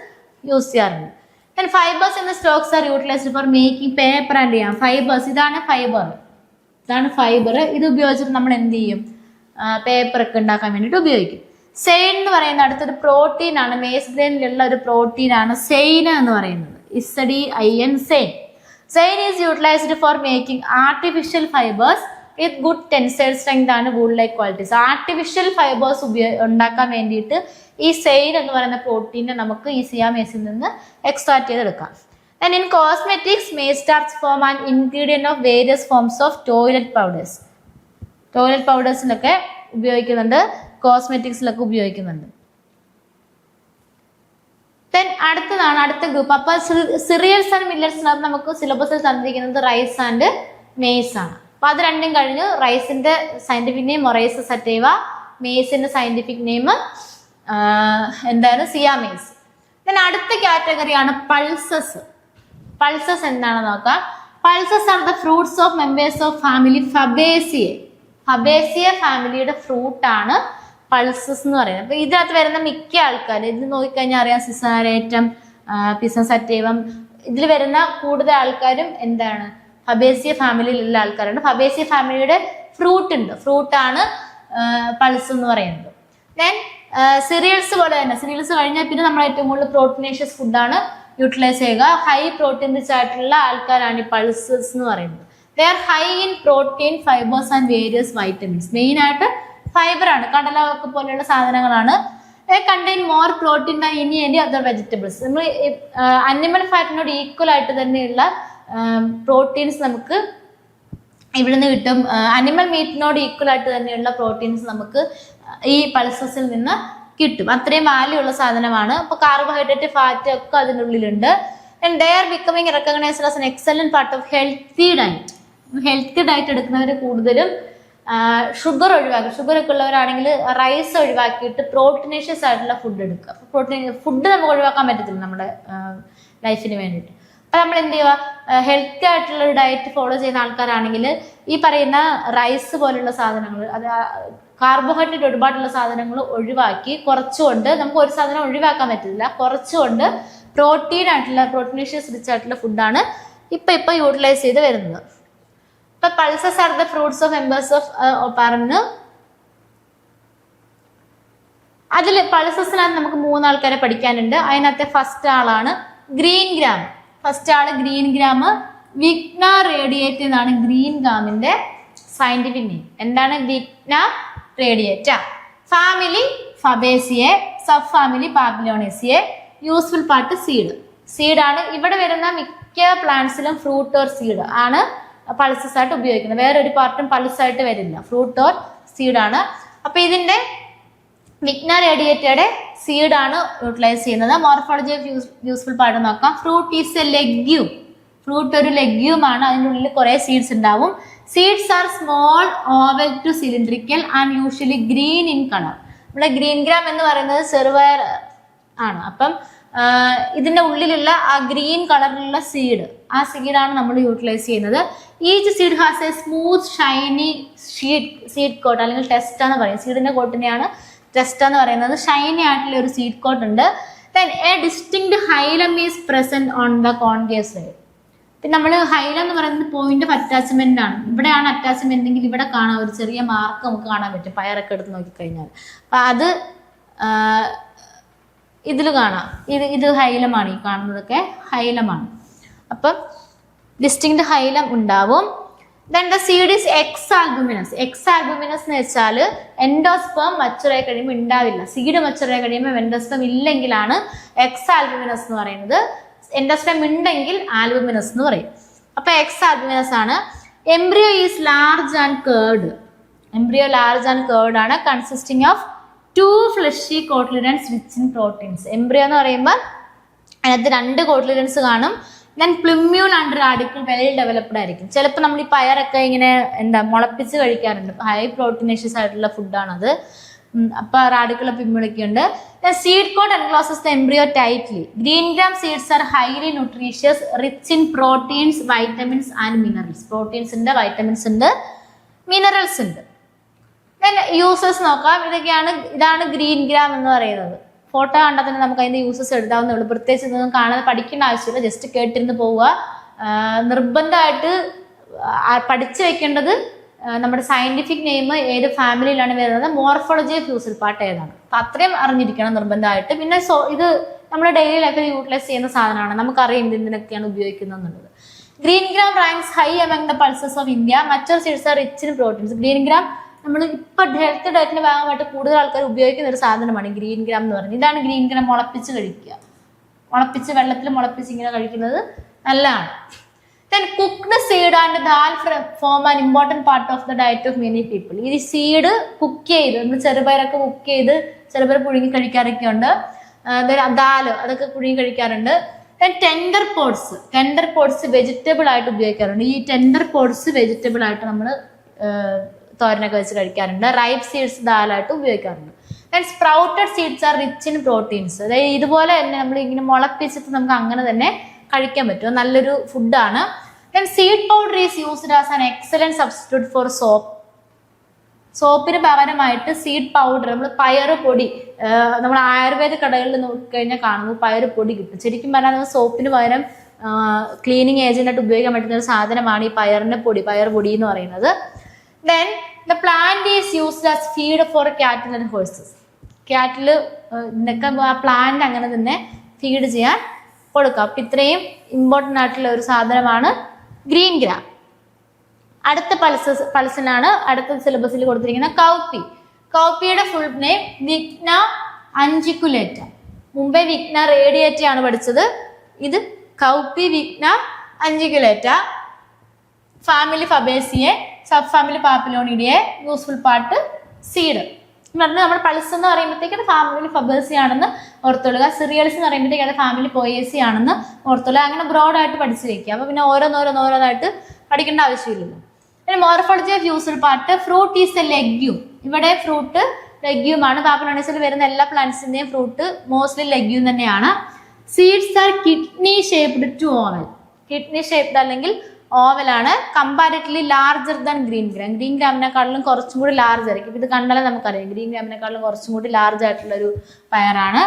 യൂസ് ചെയ്യാറുണ്ട്. Then fibres in the stalks are utilised for making paper and yarn. Fibres, ഇതാണ് ഫൈബർ. ഇത് ഉപയോഗിച്ചിട്ട് നമ്മൾ എന്ത് ചെയ്യും? പേപ്പർ ഒക്കെ ഉണ്ടാക്കാൻ വേണ്ടിയിട്ട് ഉപയോഗിക്കും. സെയിൻ എന്ന് പറയുന്ന അടുത്തൊരു പ്രോട്ടീൻ ആണ്, മേസ് ഗ്രെയിനിലുള്ള ഒരു പ്രോട്ടീൻ ആണ് സെയിൻ എന്ന് പറയുന്നത്. SEIN, zein. Zein is utilized for making artificial fibres with good tensile strength ആണ് wood like qualities. Artificial fibres ഉണ്ടാക്കാൻ വേണ്ടിയിട്ട് ഈ സെയിൻ എന്ന് പറയുന്ന പ്രോട്ടീനെ നമുക്ക് ഈ സിയാമേസിൽ നിന്ന് എക്സ്ട്രാക്ട് ചെയ്തെടുക്കാം. Then in cosmetics, maize starch form an ingredient of various forms of toilet powders. Toilet പൗഡേഴ്സിലൊക്കെ ഉപയോഗിക്കുന്നുണ്ട്, കോസ്മെറ്റിക്സിലൊക്കെ ഉപയോഗിക്കുന്നുണ്ട്. ദെൻ അടുത്ത ഗ്രൂപ്പ്. അപ്പൊ സിറിയൽസ് ആൻഡ് മില്ലറ്റ്സിനകത്ത് നമുക്ക് സിലബസിൽ തന്നിരിക്കുന്നത് റൈസ് ആൻഡ് മെയ്സ് ആണ്. അപ്പൊ അത് രണ്ടും കഴിഞ്ഞു. റൈസിന്റെ സയന്റിഫിക് നെയിം മൊറൈസ് സറ്റൈവ, മെയ്സിന്റെ സയന്റിഫിക് നെയിം എന്താണ്? സിയാമേസ്. ദെൻ അടുത്ത കാറ്റഗറിയാണ് പൾസസ്. പൾസസ് എന്താണെന്ന് നോക്കാം. Pulses are the fruits of members of family Fabaceae. Fabaceae ഫാമിലിയുടെ ഫ്രൂട്ട് ആണ് പൾസസ് എന്ന് പറയുന്നത്. അപ്പൊ ഇതിനകത്ത് വരുന്ന മിക്ക ആൾക്കാർ ഇത് നോക്കിക്കഴിഞ്ഞാൽ അറിയാം, സിസാരേറ്റം, പിസസറ്റൈവം, ഇതിൽ വരുന്ന കൂടുതൽ ആൾക്കാരും എന്താണ്? ഫബേസിയ ഫാമിലിയിലുള്ള ആൾക്കാരാണ്. ഫബേസിയ ഫാമിലിയുടെ ഫ്രൂട്ടാണ് പൾസ് എന്ന് പറയുന്നത്. ദെൻ സിറിയൽസ് പോലെ തന്നെ, സിറിയൽസ് കഴിഞ്ഞാൽ പിന്നെ നമ്മൾ ഏറ്റവും കൂടുതൽ പ്രോട്ടീനേഷ്യസ് ഫുഡാണ് യൂട്ടിലൈസ് ചെയ്യുക. ഹൈ പ്രോട്ടീൻ റിച്ച് ആയിട്ടുള്ള ആൾക്കാരാണ് ഈ പൾസസ് എന്ന് പറയുന്നത്. They are high in protein, fibres and various vitamins. Main ആയിട്ട് ഫൈബർ ആണ്, കടലൊക്കെ പോലെയുള്ള സാധനങ്ങളാണ്. Contain more protein than any other vegetables. നമ്മൾ അനിമൽ ഫാറ്റിനോട് ഈക്വൽ ആയിട്ട് തന്നെയുള്ള പ്രോട്ടീൻസ് നമുക്ക് ഇവിടുന്ന് കിട്ടും. അനിമൽ മീറ്റിനോട് ഈക്വൽ ആയിട്ട് തന്നെയുള്ള പ്രോട്ടീൻസ് നമുക്ക് ഈ പൾസസിൽ നിന്ന് കിട്ടും. അത്രയും വാല്യൂ ഉള്ള സാധനമാണ്. അപ്പൊ കാർബോഹൈഡ്രേറ്റ്, ഫാറ്റ് ഒക്കെ അതിൻ്റെ ഉള്ളിലുണ്ട്. And they are becoming recognised as an excellent part of healthy diet. Healthy diet എടുക്കുന്നവർ കൂടുതലും ഷുഗർ ഒഴിവാക്കി, ഷുഗർ ഒക്കെ ഉള്ളവരാണെങ്കിൽ റൈസ് ഒഴിവാക്കിയിട്ട് പ്രോട്ടീനേഷ്യസ് ആയിട്ടുള്ള ഫുഡ് എടുക്കുക. ഫുഡ് നമുക്ക് ഒഴിവാക്കാൻ പറ്റത്തില്ല നമ്മുടെ ലൈഫിന് വേണ്ടിയിട്ട്. അപ്പൊ നമ്മൾ എന്ത് ചെയ്യുക, ഹെൽത്തി ആയിട്ടുള്ള ഒരു ഡയറ്റ് ഫോളോ ചെയ്യുന്ന ആൾക്കാരാണെങ്കിൽ ഈ പറയുന്ന റൈസ് പോലുള്ള സാധനങ്ങൾ, അത് കാർബോഹൈഡ്രേറ്റ് ഒരുപാടുള്ള സാധനങ്ങൾ ഒഴിവാക്കി കുറച്ചുകൊണ്ട്, നമുക്ക് ഒരു സാധനം ഒഴിവാക്കാൻ പറ്റില്ല, കുറച്ചുകൊണ്ട് പ്രോട്ടീനേഷ്യസ് റിച്ച് ആയിട്ടുള്ള ഫുഡാണ് ഇപ്പൊ യൂട്ടിലൈസ് ചെയ്ത് വരുന്നത്. ഇപ്പൊ pulses are the fruits of members of പറഞ്ഞു. അതിൽ പൾസസിനകത്ത് നമുക്ക് 3 ആൾക്കാരെ പഠിക്കാനുണ്ട്. അതിനകത്തെ ഫസ്റ്റ് ആളാണ് ഗ്രീൻ ഗ്രാം. ഫസ്റ്റ് ആള് ഗ്രീൻ ഗ്രാം, വിഗ്ന റേഡിയേറ്റ എന്നാണ് ഗ്രീൻ ഗ്രാമിന്റെ സയന്റിഫിക് നെയിം. എന്താണ് Vigna radiata? Family Fabaceae, sub family Papilionaceae. Useful part seed. സീഡാണ് ഇവിടെ വരുന്ന മിക്ക പ്ലാന്റ്സിലും ഫ്രൂട്ട് ഓർ സീഡ് ആണ് പൾസസ് ആയിട്ട് ഉപയോഗിക്കുന്നത്. വേറൊരു പാർട്ടും പൾസ് ആയിട്ട് വരില്ല, ഫ്രൂട്ട് ഓർ സീഡാണ്. അപ്പൊ ഇതിന്റെ വിഗ്ന റേഡിയേറ്റയുടെ സീഡാണ് യൂട്ടിലൈസ് ചെയ്യുന്നത്. മോർഫോളജി ഓഫ് യൂസ്ഫുൾ പാർട്ട് നോക്കാം. Fruit is a legume. Fruit ഒരു ലെഗ്യൂം ആണ്. അതിൻ്റെ ഉള്ളിൽ കുറെ സീഡ്സ് ഉണ്ടാവും. Seeds are small, oval to cylindrical and usually green in colour. നമ്മുടെ ഗ്രീൻ ഗ്രാം എന്ന് പറയുന്നത് ചെറുപയർ ആണ്. അപ്പം ഇതിന്റെ ഉള്ളിലുള്ള ആ ഗ്രീൻ കളറിലുള്ള സീഡ്, ആ സീഡാണ് നമ്മൾ യൂട്ടിലൈസ് ചെയ്യുന്നത്. Each seed has a smooth shiny seed coat, അല്ലെങ്കിൽ ടെസ്റ്റ എന്ന് പറയും. സീഡിന്റെ കോട്ടിനെയാണ് ടെസ്റ്റ എന്ന് പറയുന്നത്. ഷൈനി ആയിട്ടുള്ള ഒരു സീഡ് കോട്ട് ഉണ്ട്. Then A distinct ഹൈലം is present on the concave side. പിന്നെ നമ്മൾ ഹൈലം എന്ന് പറയുന്നത് പോയിന്റ് ഓഫ് അറ്റാച്ച്മെന്റ് ആണ്. ഇവിടെയാണ് അറ്റാച്ച്മെന്റ് എങ്കിൽ ഇവിടെ കാണാൻ ഒരു ചെറിയ മാർക്ക് നമുക്ക് കാണാൻ പറ്റും, പയറൊക്കെ എടുത്ത് നോക്കിക്കഴിഞ്ഞാൽ. അപ്പൊ അത് ഇതിൽ കാണാം. ഇത് ഹൈലമാണ്. ഈ കാണുന്നതൊക്കെ ഹൈലമാണ്. അപ്പം ഡിസ്റ്റിങ്ക്ട് ഹൈലം ഉണ്ടാവും. Then the seed is X albuminous. X albuminous എന്ന് വെച്ചാൽ എൻഡോസ്പേം മച്ചുറായി കഴിയുമ്പോൾ ഉണ്ടാവില്ല. സീഡ് മച്ചുറായി കഴിയുമ്പോൾ എൻഡോസ്പേം ഇല്ലെങ്കിലാണ് എക്സ് ആൽബുമിനസ് എന്ന് പറയുന്നത്. എൻഡോസ്പേം ഉണ്ടെങ്കിൽ ആൽബുമിനസ് എന്ന് പറയും. അപ്പൊ എക്സ് ആൽബുമിനസ് ആണ്. Embryo is large and curved. Embryo large and curved ആണ്. Consisting of 2 fleshy cotyledons rich in proteins. Embryo എന്ന് പറയുമ്പോൾ അതിനകത്ത് 2 കോട്ട്ലിഡൻസ് കാണും. Then plumule and radicle well developed ആയിരിക്കും. ചിലപ്പോൾ നമ്മൾ ഈ പയറൊക്കെ ഇങ്ങനെ മുളപ്പിച്ച് കഴിക്കാറുണ്ട്. ഹൈ പ്രോട്ടീനേഷ്യസ് ആയിട്ടുള്ള ഫുഡാണത്. അപ്പൊ റാഡിക്കൽ പ്ലിമ്യൂളൊക്കെ ഉണ്ട്. Seed coat encloses the embryo tightly. Green gram seeds are highly nutritious, rich in proteins, vitamins and minerals. Proteins ഉണ്ട്, വൈറ്റമിൻസ് ഉണ്ട്, മിനറൽസ് ഉണ്ട്. യൂസസ് നോക്കാം. ഇതാണ് ഗ്രീൻ ഗ്രാം എന്ന് പറയുന്നത്. ഫോട്ടോ കണ്ടാൽ തന്നെ നമുക്ക് അതിന്റെ യൂസസ് എഴുതാവുന്നേ ഉള്ളൂ. പ്രത്യേകിച്ച് ഇതൊന്നും കാണാതെ പഠിക്കേണ്ട ആവശ്യമില്ല, ജസ്റ്റ് കേട്ടിരുന്ന് പോവുക. നിർബന്ധമായിട്ട് പഠിച്ചു വെക്കേണ്ടത് നമ്മുടെ സയന്റിഫിക് നെയിം ഏത് ഫാമിലിയിലാണ് വരുന്നത്, മോർഫോളജി ഓഫ് യൂസ്ഫുൾ പാർട്ട് ഏതാണ്. അപ്പൊ അത്രയും അറിഞ്ഞിരിക്കണം നിർബന്ധമായിട്ട്. പിന്നെ ഇത് നമ്മുടെ ഡെയിലി ലൈഫിൽ യൂട്ടിലൈസ് ചെയ്യുന്ന സാധനമാണ്, നമുക്കറിയാം എന്തിനൊക്കെയാണ് ഉപയോഗിക്കുന്നത് എന്നുള്ളത്. Green gram ranks high among the pulses of India. മറ്റൊരു seeds are rich in proteins. Green gram നമ്മൾ ഇപ്പൊ ഹെൽത്ത് ഡയറ്റിന് ഭാഗമായിട്ട് കൂടുതൽ ആൾക്കാർ ഉപയോഗിക്കുന്ന ഒരു സാധനമാണ് ഗ്രീൻ ഗ്രാം എന്ന് പറയുന്നത്. ഇതാണ് ഗ്രീൻ ഗ്രാം. മുളപ്പിച്ച് കഴിക്കുക, മുളപ്പിച്ച് വെള്ളത്തിൽ മുളപ്പിച്ച് ഇങ്ങനെ കഴിക്കുന്നത് നല്ലതാണ്. Then cooked seed and dal form an important part of the diet of many people. ഈ സീഡ് കുക്ക് ചെയ്ത്, ചെറുപയറൊക്കെ കുക്ക് ചെയ്ത് ചെറുപയർ പുഴുങ്ങി കഴിക്കാറൊക്കെ ഉണ്ട്. ദാല് അതൊക്കെ പുഴുങ്ങി കഴിക്കാറുണ്ട്. ടെൻഡർ പോഡ്സ് വെജിറ്റബിൾ ആയിട്ട് ഉപയോഗിക്കാറുണ്ട്. ഈ ടെൻഡർ പോഡ്സ് വെജിറ്റബിൾ ആയിട്ട് നമ്മൾ തോരനൊക്കെ വെച്ച് കഴിക്കാറുണ്ട്. റൈപ്പ് സീഡ്സ് ദാലായിട്ട് ഉപയോഗിക്കാറുണ്ട്. Sprouted seeds are rich in proteins. അതായത് ഇതുപോലെ തന്നെ നമ്മൾ ഇങ്ങനെ മുളപ്പിച്ചിട്ട് നമുക്ക് അങ്ങനെ തന്നെ കഴിക്കാൻ പറ്റും, നല്ലൊരു ഫുഡാണ്. Seed powder is used as an excellent substitute for soap. സോപ്പിന് പകരമായിട്ട് സീഡ് പൗഡർ, നമ്മൾ പയറ് പൊടി, നമ്മൾ ആയുർവേദ കടകളിൽ നോക്കിക്കഴിഞ്ഞാൽ കാണുമ്പോൾ പയറ് പൊടി കിട്ടും. ശരിക്കും പറഞ്ഞാൽ സോപ്പിന് പകരം ക്ലീനിങ് ഏജന്റായിട്ട് ഉപയോഗിക്കാൻ പറ്റുന്ന ഒരു സാധനമാണ് ഈ പയർ പൊടി എന്ന് പറയുന്നത്. Then the plant is used as feed for cattle and horses. കാറ്റിൽ ആ പ്ലാന്റ് അങ്ങനെ തന്നെ ഫീഡ് ചെയ്യാൻ കൊടുക്കാം. അപ്പം ഇത്രയും ഇമ്പോർട്ടൻ്റ് ആയിട്ടുള്ള ഒരു സാധനമാണ് ഗ്രീൻ ഗ്രാം. അടുത്ത പൾസിനാണ് അടുത്ത സിലബസിൽ കൊടുത്തിരിക്കുന്ന കൗപ്പി. കൗപ്പിയുടെ ഫുൾ നെയിം വിഗ്ന അഞ്ചിക്കുലേറ്റ. മുമ്പേ വിഗ്ന റേഡിയേറ്റ ആണ് പഠിച്ചത്. ഇത് cowpea Vigna unguiculata. Family Fabaceae, sub family Papilionoideae. Useful part seed. പറഞ്ഞാൽ നമ്മുടെ പൾസ് എന്ന് പറയുമ്പോഴത്തേക്ക് അത് ഫാമിലി ഫബേസി ആണെന്ന് ഓർത്തോളുക. സിറിയൽസ് എന്ന് പറയുമ്പോഴത്തേക്ക് അത് ഫാമിലി പോയേസി ആണെന്ന് ഓർത്തോളുക. അങ്ങനെ ബ്രോഡായിട്ട് പഠിച്ചു വെക്കുക. അപ്പൊ പിന്നെ ഓരോന്നോരോന്നായിട്ട് പഠിക്കേണ്ട ആവശ്യമില്ലല്ലോ. പിന്നെ morphology of useful part. Fruit is a legume. ഇവിടെ ഫ്രൂട്ട് ലെഗ്യൂം ആണ്. പാപ്പിലോണിഡ്സിൽ വരുന്ന എല്ലാ പ്ലാന്റ്സിന്റെയും ഫ്രൂട്ട് മോസ്റ്റ്ലി ലെഗ്യൂം തന്നെയാണ്. Seeds are kidney shaped to oval. Kidney shaped അല്ലെങ്കിൽ ഓവലാണ്. Comparatively larger than green gram. Green ഗ്രാമിനെക്കാളും കുറച്ചും കൂടി ലാർജ് ആയിരിക്കും. ഇത് കണ്ടാലും നമുക്കറിയാം ഗ്രീൻ ഗ്രാമിനെക്കാളും കുറച്ചും കൂടി ലാർജ് ആയിട്ടുള്ള ഒരു പയറാണ്.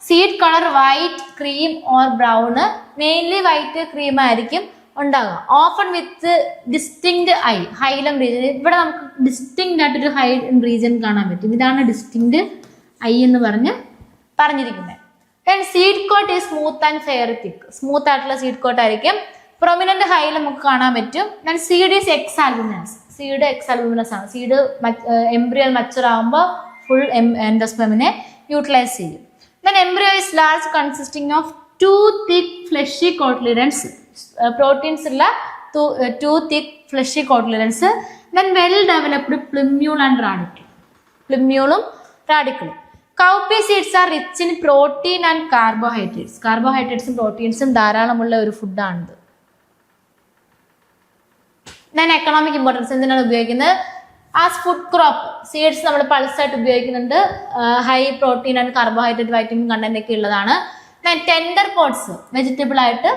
Seed colour white, cream or brown. Mainly white cream ആയിരിക്കും ഉണ്ടാകുക. Often with distinct hilum region. ഇവിടെ നമുക്ക് ഡിസ്റ്റിങ്ക്ട് ആയിട്ടൊരു ഹൈലം റീജിയൻ കാണാൻ പറ്റും. ഇതാണ് ഡിസ്റ്റിങ്ക്ട് എന്ന് പറഞ്ഞിരിക്കുന്നത്. Then seed coat is smooth and fair thick. Smooth ആയിട്ടുള്ള സീഡ് കോട്ട് ആയിരിക്കും. പ്രൊമിനന്റ് ഹൈലം നമുക്ക് കാണാൻ പറ്റും. Then seed is exalbuminous. Seed exalbuminous ആണ്. സീഡ് എംബ്രിയൽ മച്ചുർ ആകുമ്പോൾ ഫുൾ എൻഡോസ്പെർമിനെ യൂട്ടിലൈസ് ചെയ്യും. Then embryo is large consisting of 2 thick fleshy cotyledons. Proteins ഉള്ള 2 thick fleshy cotyledons. Then well developed plumule and radicle. പ്ലിമ്യൂളും റാഡിക്കിളും. Cowpea seeds are rich in protein and carbohydrates. കാർബോഹൈഡ്രേറ്റ്സും പ്രോട്ടീൻസും ധാരാളമുള്ള ഒരു ഫുഡാണിത്. Then economic importance എന്തിനാണ് ഉപയോഗിക്കുന്നത്? As food crop seeds നമ്മൾ പൾസായിട്ട് ഉപയോഗിക്കുന്നുണ്ട്. High protein and carbohydrate vitamin content ഒക്കെ ഉള്ളതാണ്. Tender pots vegetable ആയിട്ട്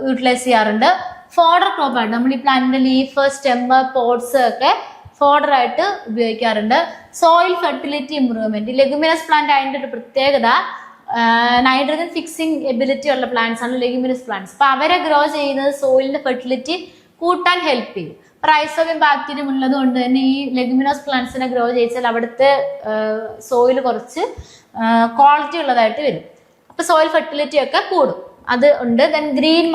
utilise ചെയ്യാറുണ്ട്. Fodder crop ആയിട്ട് നമ്മൾ ഈ പ്ലാന്റിന്റെ ലീഫ്, സ്റ്റെമ്മ്, പോട്ട്സ് ഒക്കെ ഫോഡർ ആയിട്ട് ഉപയോഗിക്കാറുണ്ട്. Soil fertility improvement. Leguminous plant അതിൻ്റെ ഒരു പ്രത്യേകത നൈട്രജൻ ഫിക്സിംഗ് എബിലിറ്റി ഉള്ള പ്ലാന്റ്സ് ആണ് ലെഗുമിനസ് പ്ലാന്റ്സ്. അപ്പൊ അവരെ ഗ്രോ ചെയ്യുന്നത് സോയിലിന്റെ ഫെർട്ടിലിറ്റി കൂട്ടാൻ ഹെൽപ്പ് ചെയ്യും. റൈസോബിയം ബാക്ടീരിയം ഉള്ളത് കൊണ്ട് തന്നെ ഈ ലെഗുമിനസ് പ്ലാന്റ്സിനെ ഗ്രോ ചെയ്യിച്ചാൽ അവിടുത്തെ സോയിൽ കുറച്ച് ക്വാളിറ്റി ഉള്ളതായിട്ട് വരും. അപ്പൊ സോയിൽ ഫെർട്ടിലിറ്റി ഒക്കെ കൂടും. അത് ഉണ്ട്. ദെൻ ഗ്രീൻ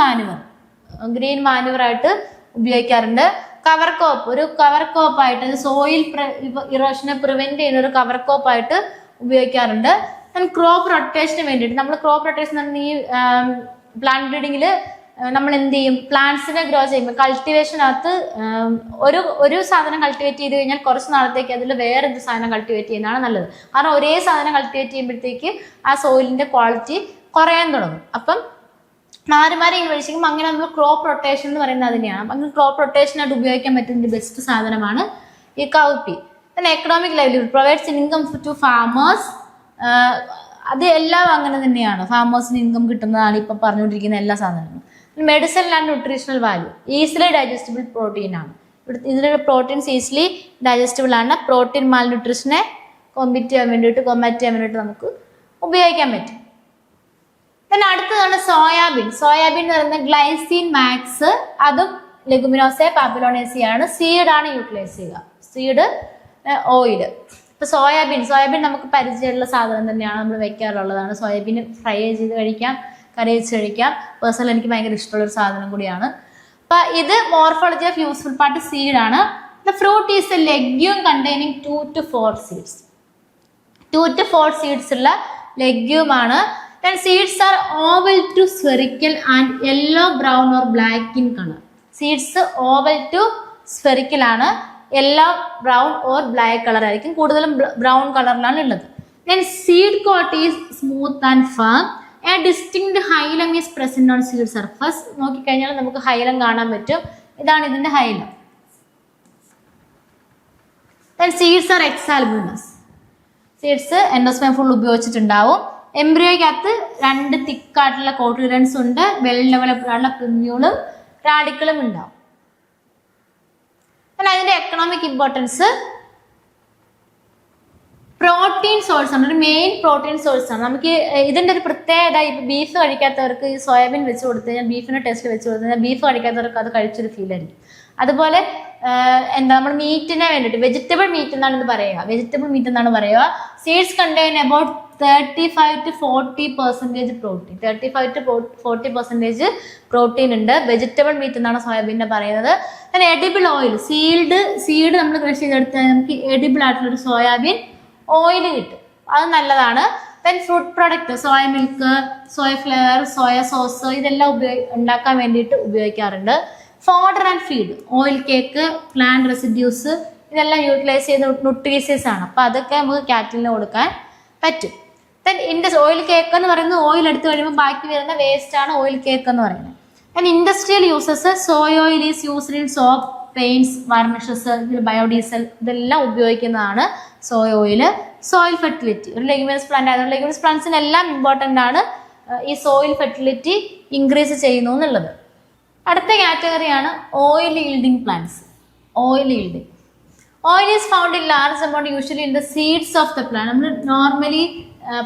മാനുവർ ആയിട്ട് ഉപയോഗിക്കാറുണ്ട്. കവർ കോപ്പ്, ഒരു കവർ കോപ്പായിട്ട് സോയിൽ ഇറോഷനെ പ്രിവെന്റ് ചെയ്യുന്ന ഒരു കവർ കോപ്പായിട്ട് ഉപയോഗിക്കാറുണ്ട്. ദെൻ ക്രോപ്പ് റൊട്ടേഷന് വേണ്ടിയിട്ട് നമ്മൾ ക്രോപ്പ് റൊട്ടേഷൻ ഈ പ്ലാന്റ് ബ്രീഡിങ്ങിൽ നമ്മൾ എന്ത് ചെയ്യും? പ്ലാന്റ്സിനെ ഗ്രോ ചെയ്യുമ്പോൾ കൾട്ടിവേഷനകത്ത് ഒരു സാധനം കൾട്ടിവേറ്റ് ചെയ്ത് കഴിഞ്ഞാൽ കുറച്ച് നാളത്തേക്ക് അതിൽ വേറൊരു സാധനം കൾട്ടിവേറ്റ് ചെയ്യുന്നതാണ് നല്ലത്. കാരണം ഒരേ സാധനം കൾട്ടിവേറ്റ് ചെയ്യുമ്പോഴത്തേക്ക് ആ സോയിലിന്റെ ക്വാളിറ്റി കുറയാൻ തുടങ്ങും. അപ്പം മാറി കഴിക്കുമ്പോൾ അങ്ങനെ നമ്മൾ ക്രോപ്പ് റൊട്ടേഷൻ എന്ന് പറയുന്നത് അതിനെയാണ്. അങ്ങനെ ക്രോപ്പ് റൊട്ടേഷനായിട്ട് ഉപയോഗിക്കാൻ പറ്റുന്ന ബെസ്റ്റ് സാധനമാണ് ഈ cowpea. Economic livelihood provides income to farmers. അത് എല്ലാം അങ്ങനെ തന്നെയാണ്. ഫാമേഴ്സിന് ഇൻകം കിട്ടുന്നതാണ് ഇപ്പം പറഞ്ഞുകൊണ്ടിരിക്കുന്ന എല്ലാ സാധനങ്ങളും. Medicine and nutritional value. Easily digestible protein ആണ്. ഇതിലെ പ്രോട്ടീൻസ് ഈസിലി ഡൈജസ്റ്റബിൾ ആണ്. പ്രോട്ടീൻ മാൽ ന്യൂട്രീഷനെ കോമ്പാറ്റ് ചെയ്യാൻ വേണ്ടിയിട്ട് നമുക്ക് ഉപയോഗിക്കാൻ പറ്റും. പിന്നെ അടുത്തതാണ് സോയാബീൻ. സോയാബീൻ എന്ന് പറയുന്നത് ഗ്ലൈസിൻ മാക്സ്, അതും ലെഗുമിനോസെ പാപ്പിലോണേസിയാണ്. സീഡാണ് യൂട്ടിലൈസ് ചെയ്യുക. Seed oil. ഇപ്പൊ സോയാബീൻ നമുക്ക് പരിചയമുള്ള സാധനം തന്നെയാണ്. നമ്മൾ വെക്കാറുള്ളതാണ്. സോയാബീൻ ഫ്രൈ ചെയ്ത് കഴിക്കാം, കറി വെച്ച് കഴിക്കാം. പേഴ്സണൽ എനിക്ക് ഭയങ്കര ഇഷ്ടമുള്ള ഒരു സാധനം കൂടിയാണ്. അപ്പൊ ഇത് മോർഫോളജി ഓഫ് യൂസ്ഫുൾ പാർട്ട് സീഡാണ്. The fruit is a legume containing 2 to 4 seeds. 2 to 4 seeds ഉള്ള ലെഗ്യൂം ആണ്. Then seeds are oval to spherical and yellow, brown or black in color. Seeds oval to spherical ആണ്. Yellow, brown or black colour ആയിരിക്കും. കൂടുതലും brown കളറിലാണ് ഉള്ളത്. Then seed coat is smooth and firm. A distinct hilum is present on seed surface. നോക്കിക്കഴിഞ്ഞാൽ നമുക്ക് ഹൈലം കാണാൻ പറ്റും. ഇതാണ് ഇതിന്റെ hilum. Then seeds are exalbuminous. Seeds endosperm full ഉപയോഗിച്ചിട്ടുണ്ടാവും. എംബ്രിയോയ്ക്കകത്ത് 2 തിക്കായിട്ടുള്ള കോട്ടിലൻസ് ഉണ്ട്. വെൽ ഡെവലപ്ഡ് ആയിട്ടുള്ള പ്ലിമ്യൂളും റാഡിക്കിളും ഉണ്ടാവും. അതിന്റെ എക്കണോമിക് ഇമ്പോർട്ടൻസ് പ്രോട്ടീൻ സോഴ്സ് ആണ്. ഒരു മെയിൻ പ്രോട്ടീൻ സോഴ്സ് ആണ്. നമുക്ക് ഇതിന്റെ ഒരു പ്രത്യേകത, ഇപ്പൊ ബീഫ് കഴിക്കാത്തവർക്ക് ഈ സോയാബീൻ വെച്ച് കൊടുത്തു കഴിഞ്ഞാൽ, ബീഫിന്റെ ടേസ്റ്റ് വെച്ച് കൊടുത്തു കഴിഞ്ഞാൽ ബീഫ് കഴിക്കാത്തവർക്ക് അത് കഴിച്ചൊരു ഫീൽ ആയിരിക്കും. അതുപോലെ നമ്മൾ മീറ്റിനെ വേണ്ടിയിട്ട് വെജിറ്റബിൾ മീറ്റ് എന്നാണ് ഇത് പറയുക. വെജിറ്റബിൾ മീറ്റ് എന്നാണ് പറയുക. Seeds contain about 35 to 40% protein. 35 to 40% protein ഉണ്ട്. വെജിറ്റബിൾ മീറ്റ് എന്നാണ് സോയാബീനെ പറയുന്നത്. പിന്നെ എഡിബിൾ ഓയിൽ, സീഡ് നമ്മൾ കൃഷി ചെയ്തെടുത്താൽ നമുക്ക് എഡിബിൾ ആയിട്ടുള്ള ഒരു സോയാബീൻ ഓയിൽ കിട്ടും. അത് നല്ലതാണ്. Then fruit product, soya milk, soya flavour, soya sauce, ഇതെല്ലാം ഉണ്ടാക്കാൻ വേണ്ടിയിട്ട് ഉപയോഗിക്കാറുണ്ട്. Fodder and feed, oil cake, plant residues, ഇതെല്ലാം യൂട്ടിലൈസ് ചെയ്യുന്ന ന്യൂട്രീഷ്യസ് ആണ്. അപ്പൊ അതൊക്കെ നമുക്ക് കാറ്റിലിന് കൊടുക്കാൻ പറ്റും. ദെൻ ഓയിൽ കേക്ക് എന്ന് പറയുന്നത് ഓയിൽ എടുത്തു കഴിയുമ്പോൾ ബാക്കി വരുന്ന വേസ്റ്റ് ആണ് ഓയിൽ കേക്ക് എന്ന് പറയുന്നത്. And industrial uses, soya oil is used in soap, paints, varnishes, biodiesel, ഇതെല്ലാം ഉപയോഗിക്കുന്നതാണ് സോയ ഓയിൽ. സോയിൽ ഫെർട്ടിലിറ്റി, ഒരു ലെഗ്യൂമിനസ് പ്ലാന്റ് ആയതുകൊണ്ട് ലെഗ്യൂമിനസ് പ്ലാന്റ്സിന് എല്ലാം ഇമ്പോർട്ടൻ്റ് ആണ് ഈ സോയിൽ ഫെർട്ടിലിറ്റി ഇൻക്രീസ് ചെയ്യുന്നു എന്നുള്ളത്. അടുത്ത കാറ്റഗറിയാണ് oil yielding plants. Oil yielding. Oil is found in large amount usually in the seeds of the plant. നമ്മൾ നോർമലി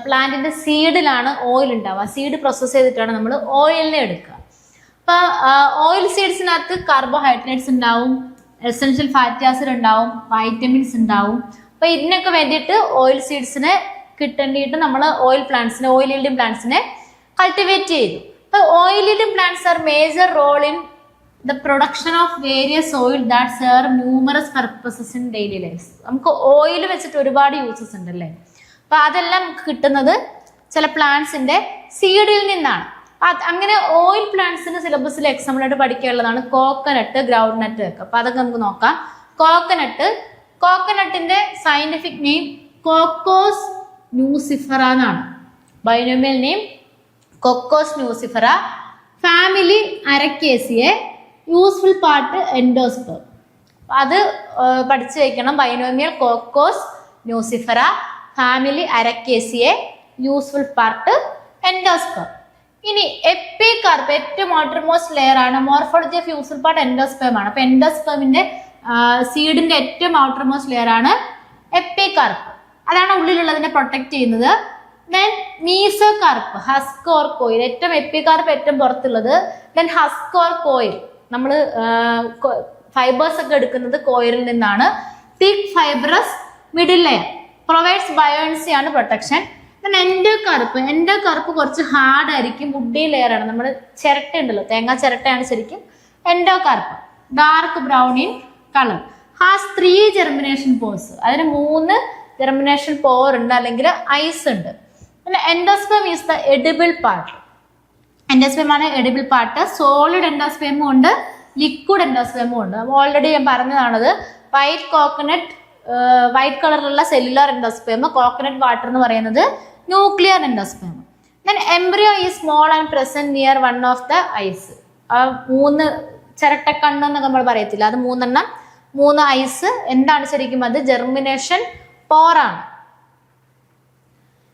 പ്ലാന്റിന്റെ സീഡിലാണ് ഓയിൽ ഉണ്ടാവുക. സീഡ് പ്രോസസ്സ് ചെയ്തിട്ടാണ് നമ്മൾ ഓയിലിനെ എടുക്കുക. അപ്പോൾ ഓയിൽ സീഡ്സിനകത്ത് കാർബോഹൈഡ്രേറ്റ്സ് ഉണ്ടാവും, എസെൻഷ്യൽ ഫാറ്റി ആസിഡ് ഉണ്ടാവും, വൈറ്റമിൻസ് ഉണ്ടാവും. അപ്പോൾ ഇതിനൊക്കെ വേണ്ടിയിട്ട് ഓയിൽ സീഡ്സിനെ കിട്ടേണ്ടിയിട്ട് നമ്മൾ ഓയിൽ yielding പ്ലാന്റ്സിനെ കൾട്ടിവേറ്റ് ചെയ്തു. അപ്പോൾ oil yielding plants are major role in the production of various oil that serve numerous purposes in daily lives. നമുക്ക് ഓയിൽ വെച്ചിട്ട് ഒരുപാട് യൂസസ് ഉണ്ടല്ലേ. അപ്പോൾ അതെല്ലാം നമുക്ക് കിട്ടുന്നത് ചില പ്ലാന്റ്സിന്റെ സീഡിൽ നിന്നാണ്. അങ്ങനെ ഓയിൽ പ്ലാന്റ്സിന് സിലബസിൽ എക്സാമ്പിളായിട്ട് പഠിക്കാനുള്ളതാണ് കോക്കനട്ട്, ഗ്രൗണ്ട് നട്ട് ഒക്കെ. അപ്പോൾ അതൊക്കെ നമുക്ക് നോക്കാം. കോക്കനട്ടിന്റെ സയന്റിഫിക് നെയിം കോക്കോസ് ന്യൂസിഫറ എന്നാണ്. Binomial name Cocos nucifera. Family Arecaceae. Useful part endosperm. അത് പഠിച്ചു വയ്ക്കണം. Binomial Cocos nucifera, family Arecaceae, useful part endosperm. ഇനി എപ്പികാർപ്പ് ഏറ്റവും ഔട്ടർമോസ്റ്റ് ലെയർ ആണ്. Morphology of useful part endosperm ആണ്. അപ്പൊ എൻഡോസ്പെർമിന്റെ സീഡിന്റെ ഏറ്റവും ഔട്ടർമോസ്റ്റ് ലെയർ ആണ് എപ്പികാർപ്പ്. അതാണ് ഉള്ളിലുള്ളതിനെ പ്രൊട്ടക്ട് ചെയ്യുന്നത്. Then mesocarp, husk or coir. ഏറ്റവും എപ്പികാർപ്പ് ഏറ്റവും പുറത്തുള്ളത്. ദെൻ ഹസ്ക് ഓർ കോയിൽ, നമ്മൾ ഫൈബേഴ്സ് ഒക്കെ എടുക്കുന്നത് കോയിലിൽ നിന്നാണ്. Thick fibrous middle layer provides buoyancy ആണ് പ്രൊട്ടക്ഷൻ. എൻഡോകാർപ്പ് കുറച്ച് ഹാർഡ് ആയിരിക്കും, വുഡി ലെയർ ആണ്. നമ്മൾ ചിരട്ട ഉണ്ടല്ലോ, തേങ്ങ ചിരട്ടയാണ് ശരിക്കും endocarp. Dark brown in colour. Has 3 germination pores. അതിന് 3 ജെർമിനേഷൻ പോർ ഉണ്ട്, അല്ലെങ്കിൽ ഐസ് ഉണ്ട്. പിന്നെ endosperm is the edible part. Endosperm ആണ് എഡിബിൾ പാർട്ട്. സോളിഡ് എൻഡോസ്പെർമും ഉണ്ട്, ലിക്വിഡ് എൻഡോസ്പെർമും ഉണ്ട്. അപ്പോൾ ഓൾറെഡി ഞാൻ പറഞ്ഞതാണത്. വൈറ്റ് കളറിലുള്ള സെല്ലുലാർ എൻഡോസ്പെർം, കോക്കനട്ട് വാട്ടർ എന്ന് പറയുന്നത് nuclear endosperm. Then embryo is small and present near one of the eyes. 3 ചിരട്ടക്കണ്ണെന്നൊക്കെ നമ്മൾ പറയത്തില്ല, അത് 3 ഐസ്. എന്താണ് ശരിക്കും? അത് ജെർമിനേഷൻ പോറാണ്.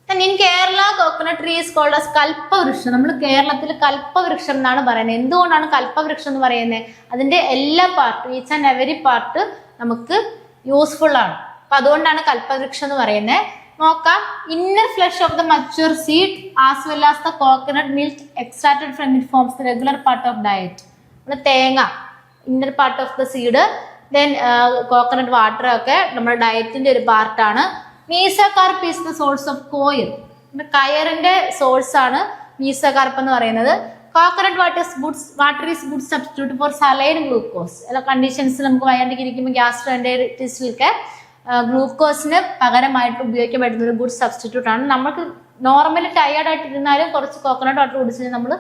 In Kerala coconut tree is called as കൽപ്പവൃക്ഷം. നമ്മൾ കേരളത്തിൽ കൽപ്പവൃക്ഷം എന്നാണ് പറയുന്നത്. എന്തുകൊണ്ടാണ് കൽപ്പവൃക്ഷം എന്ന് പറയുന്നത്? അതിന്റെ എല്ലാ പാർട്ടും, ഈച്ച് ആൻഡ് എവരി പാർട്ട് നമുക്ക് യൂസ്ഫുൾ ആണ്. അപ്പൊ അതുകൊണ്ടാണ് കൽപ്പവൃക്ഷം എന്ന് പറയുന്നത്. നോക്കാം. Inner flesh of the mature seed as well as the coconut milk extracted from it forms the regular part of diet. നമ്മുടെ തേങ്ങ inner part of the seed, then coconut water ഒക്കെ നമ്മുടെ ഡയറ്റിന്റെ ഒരു പാർട്ടാണ്. Mesocarp is the source of coir. കയറിന്റെ source ആണ് mesocarp എന്ന് പറയുന്നത്. Coconut water is good substitute for saline glucose. എല്ലാ കണ്ടീഷൻസിൽ നമുക്ക് വയ്യാണ്ടിരിക്കുമ്പോൾ ഗ്യാസ്ട്രോഎൻറ്ററിറ്റിസിലൊക്കെ ഗ്ലൂക്കോസിന് പകരമായിട്ട് ഉപയോഗിക്കാൻ പറ്റുന്ന ഒരു ഗുഡ് സബ്സ്റ്റിറ്റ്യൂട്ട് ആണ്. നമുക്ക് നോർമലി ടയേർഡ് ആയിട്ട് ഇരുന്നാലും കുറച്ച് കോക്കനട്ട് വാട്ടർ കുടിച്ചാൽ നമ്മൾ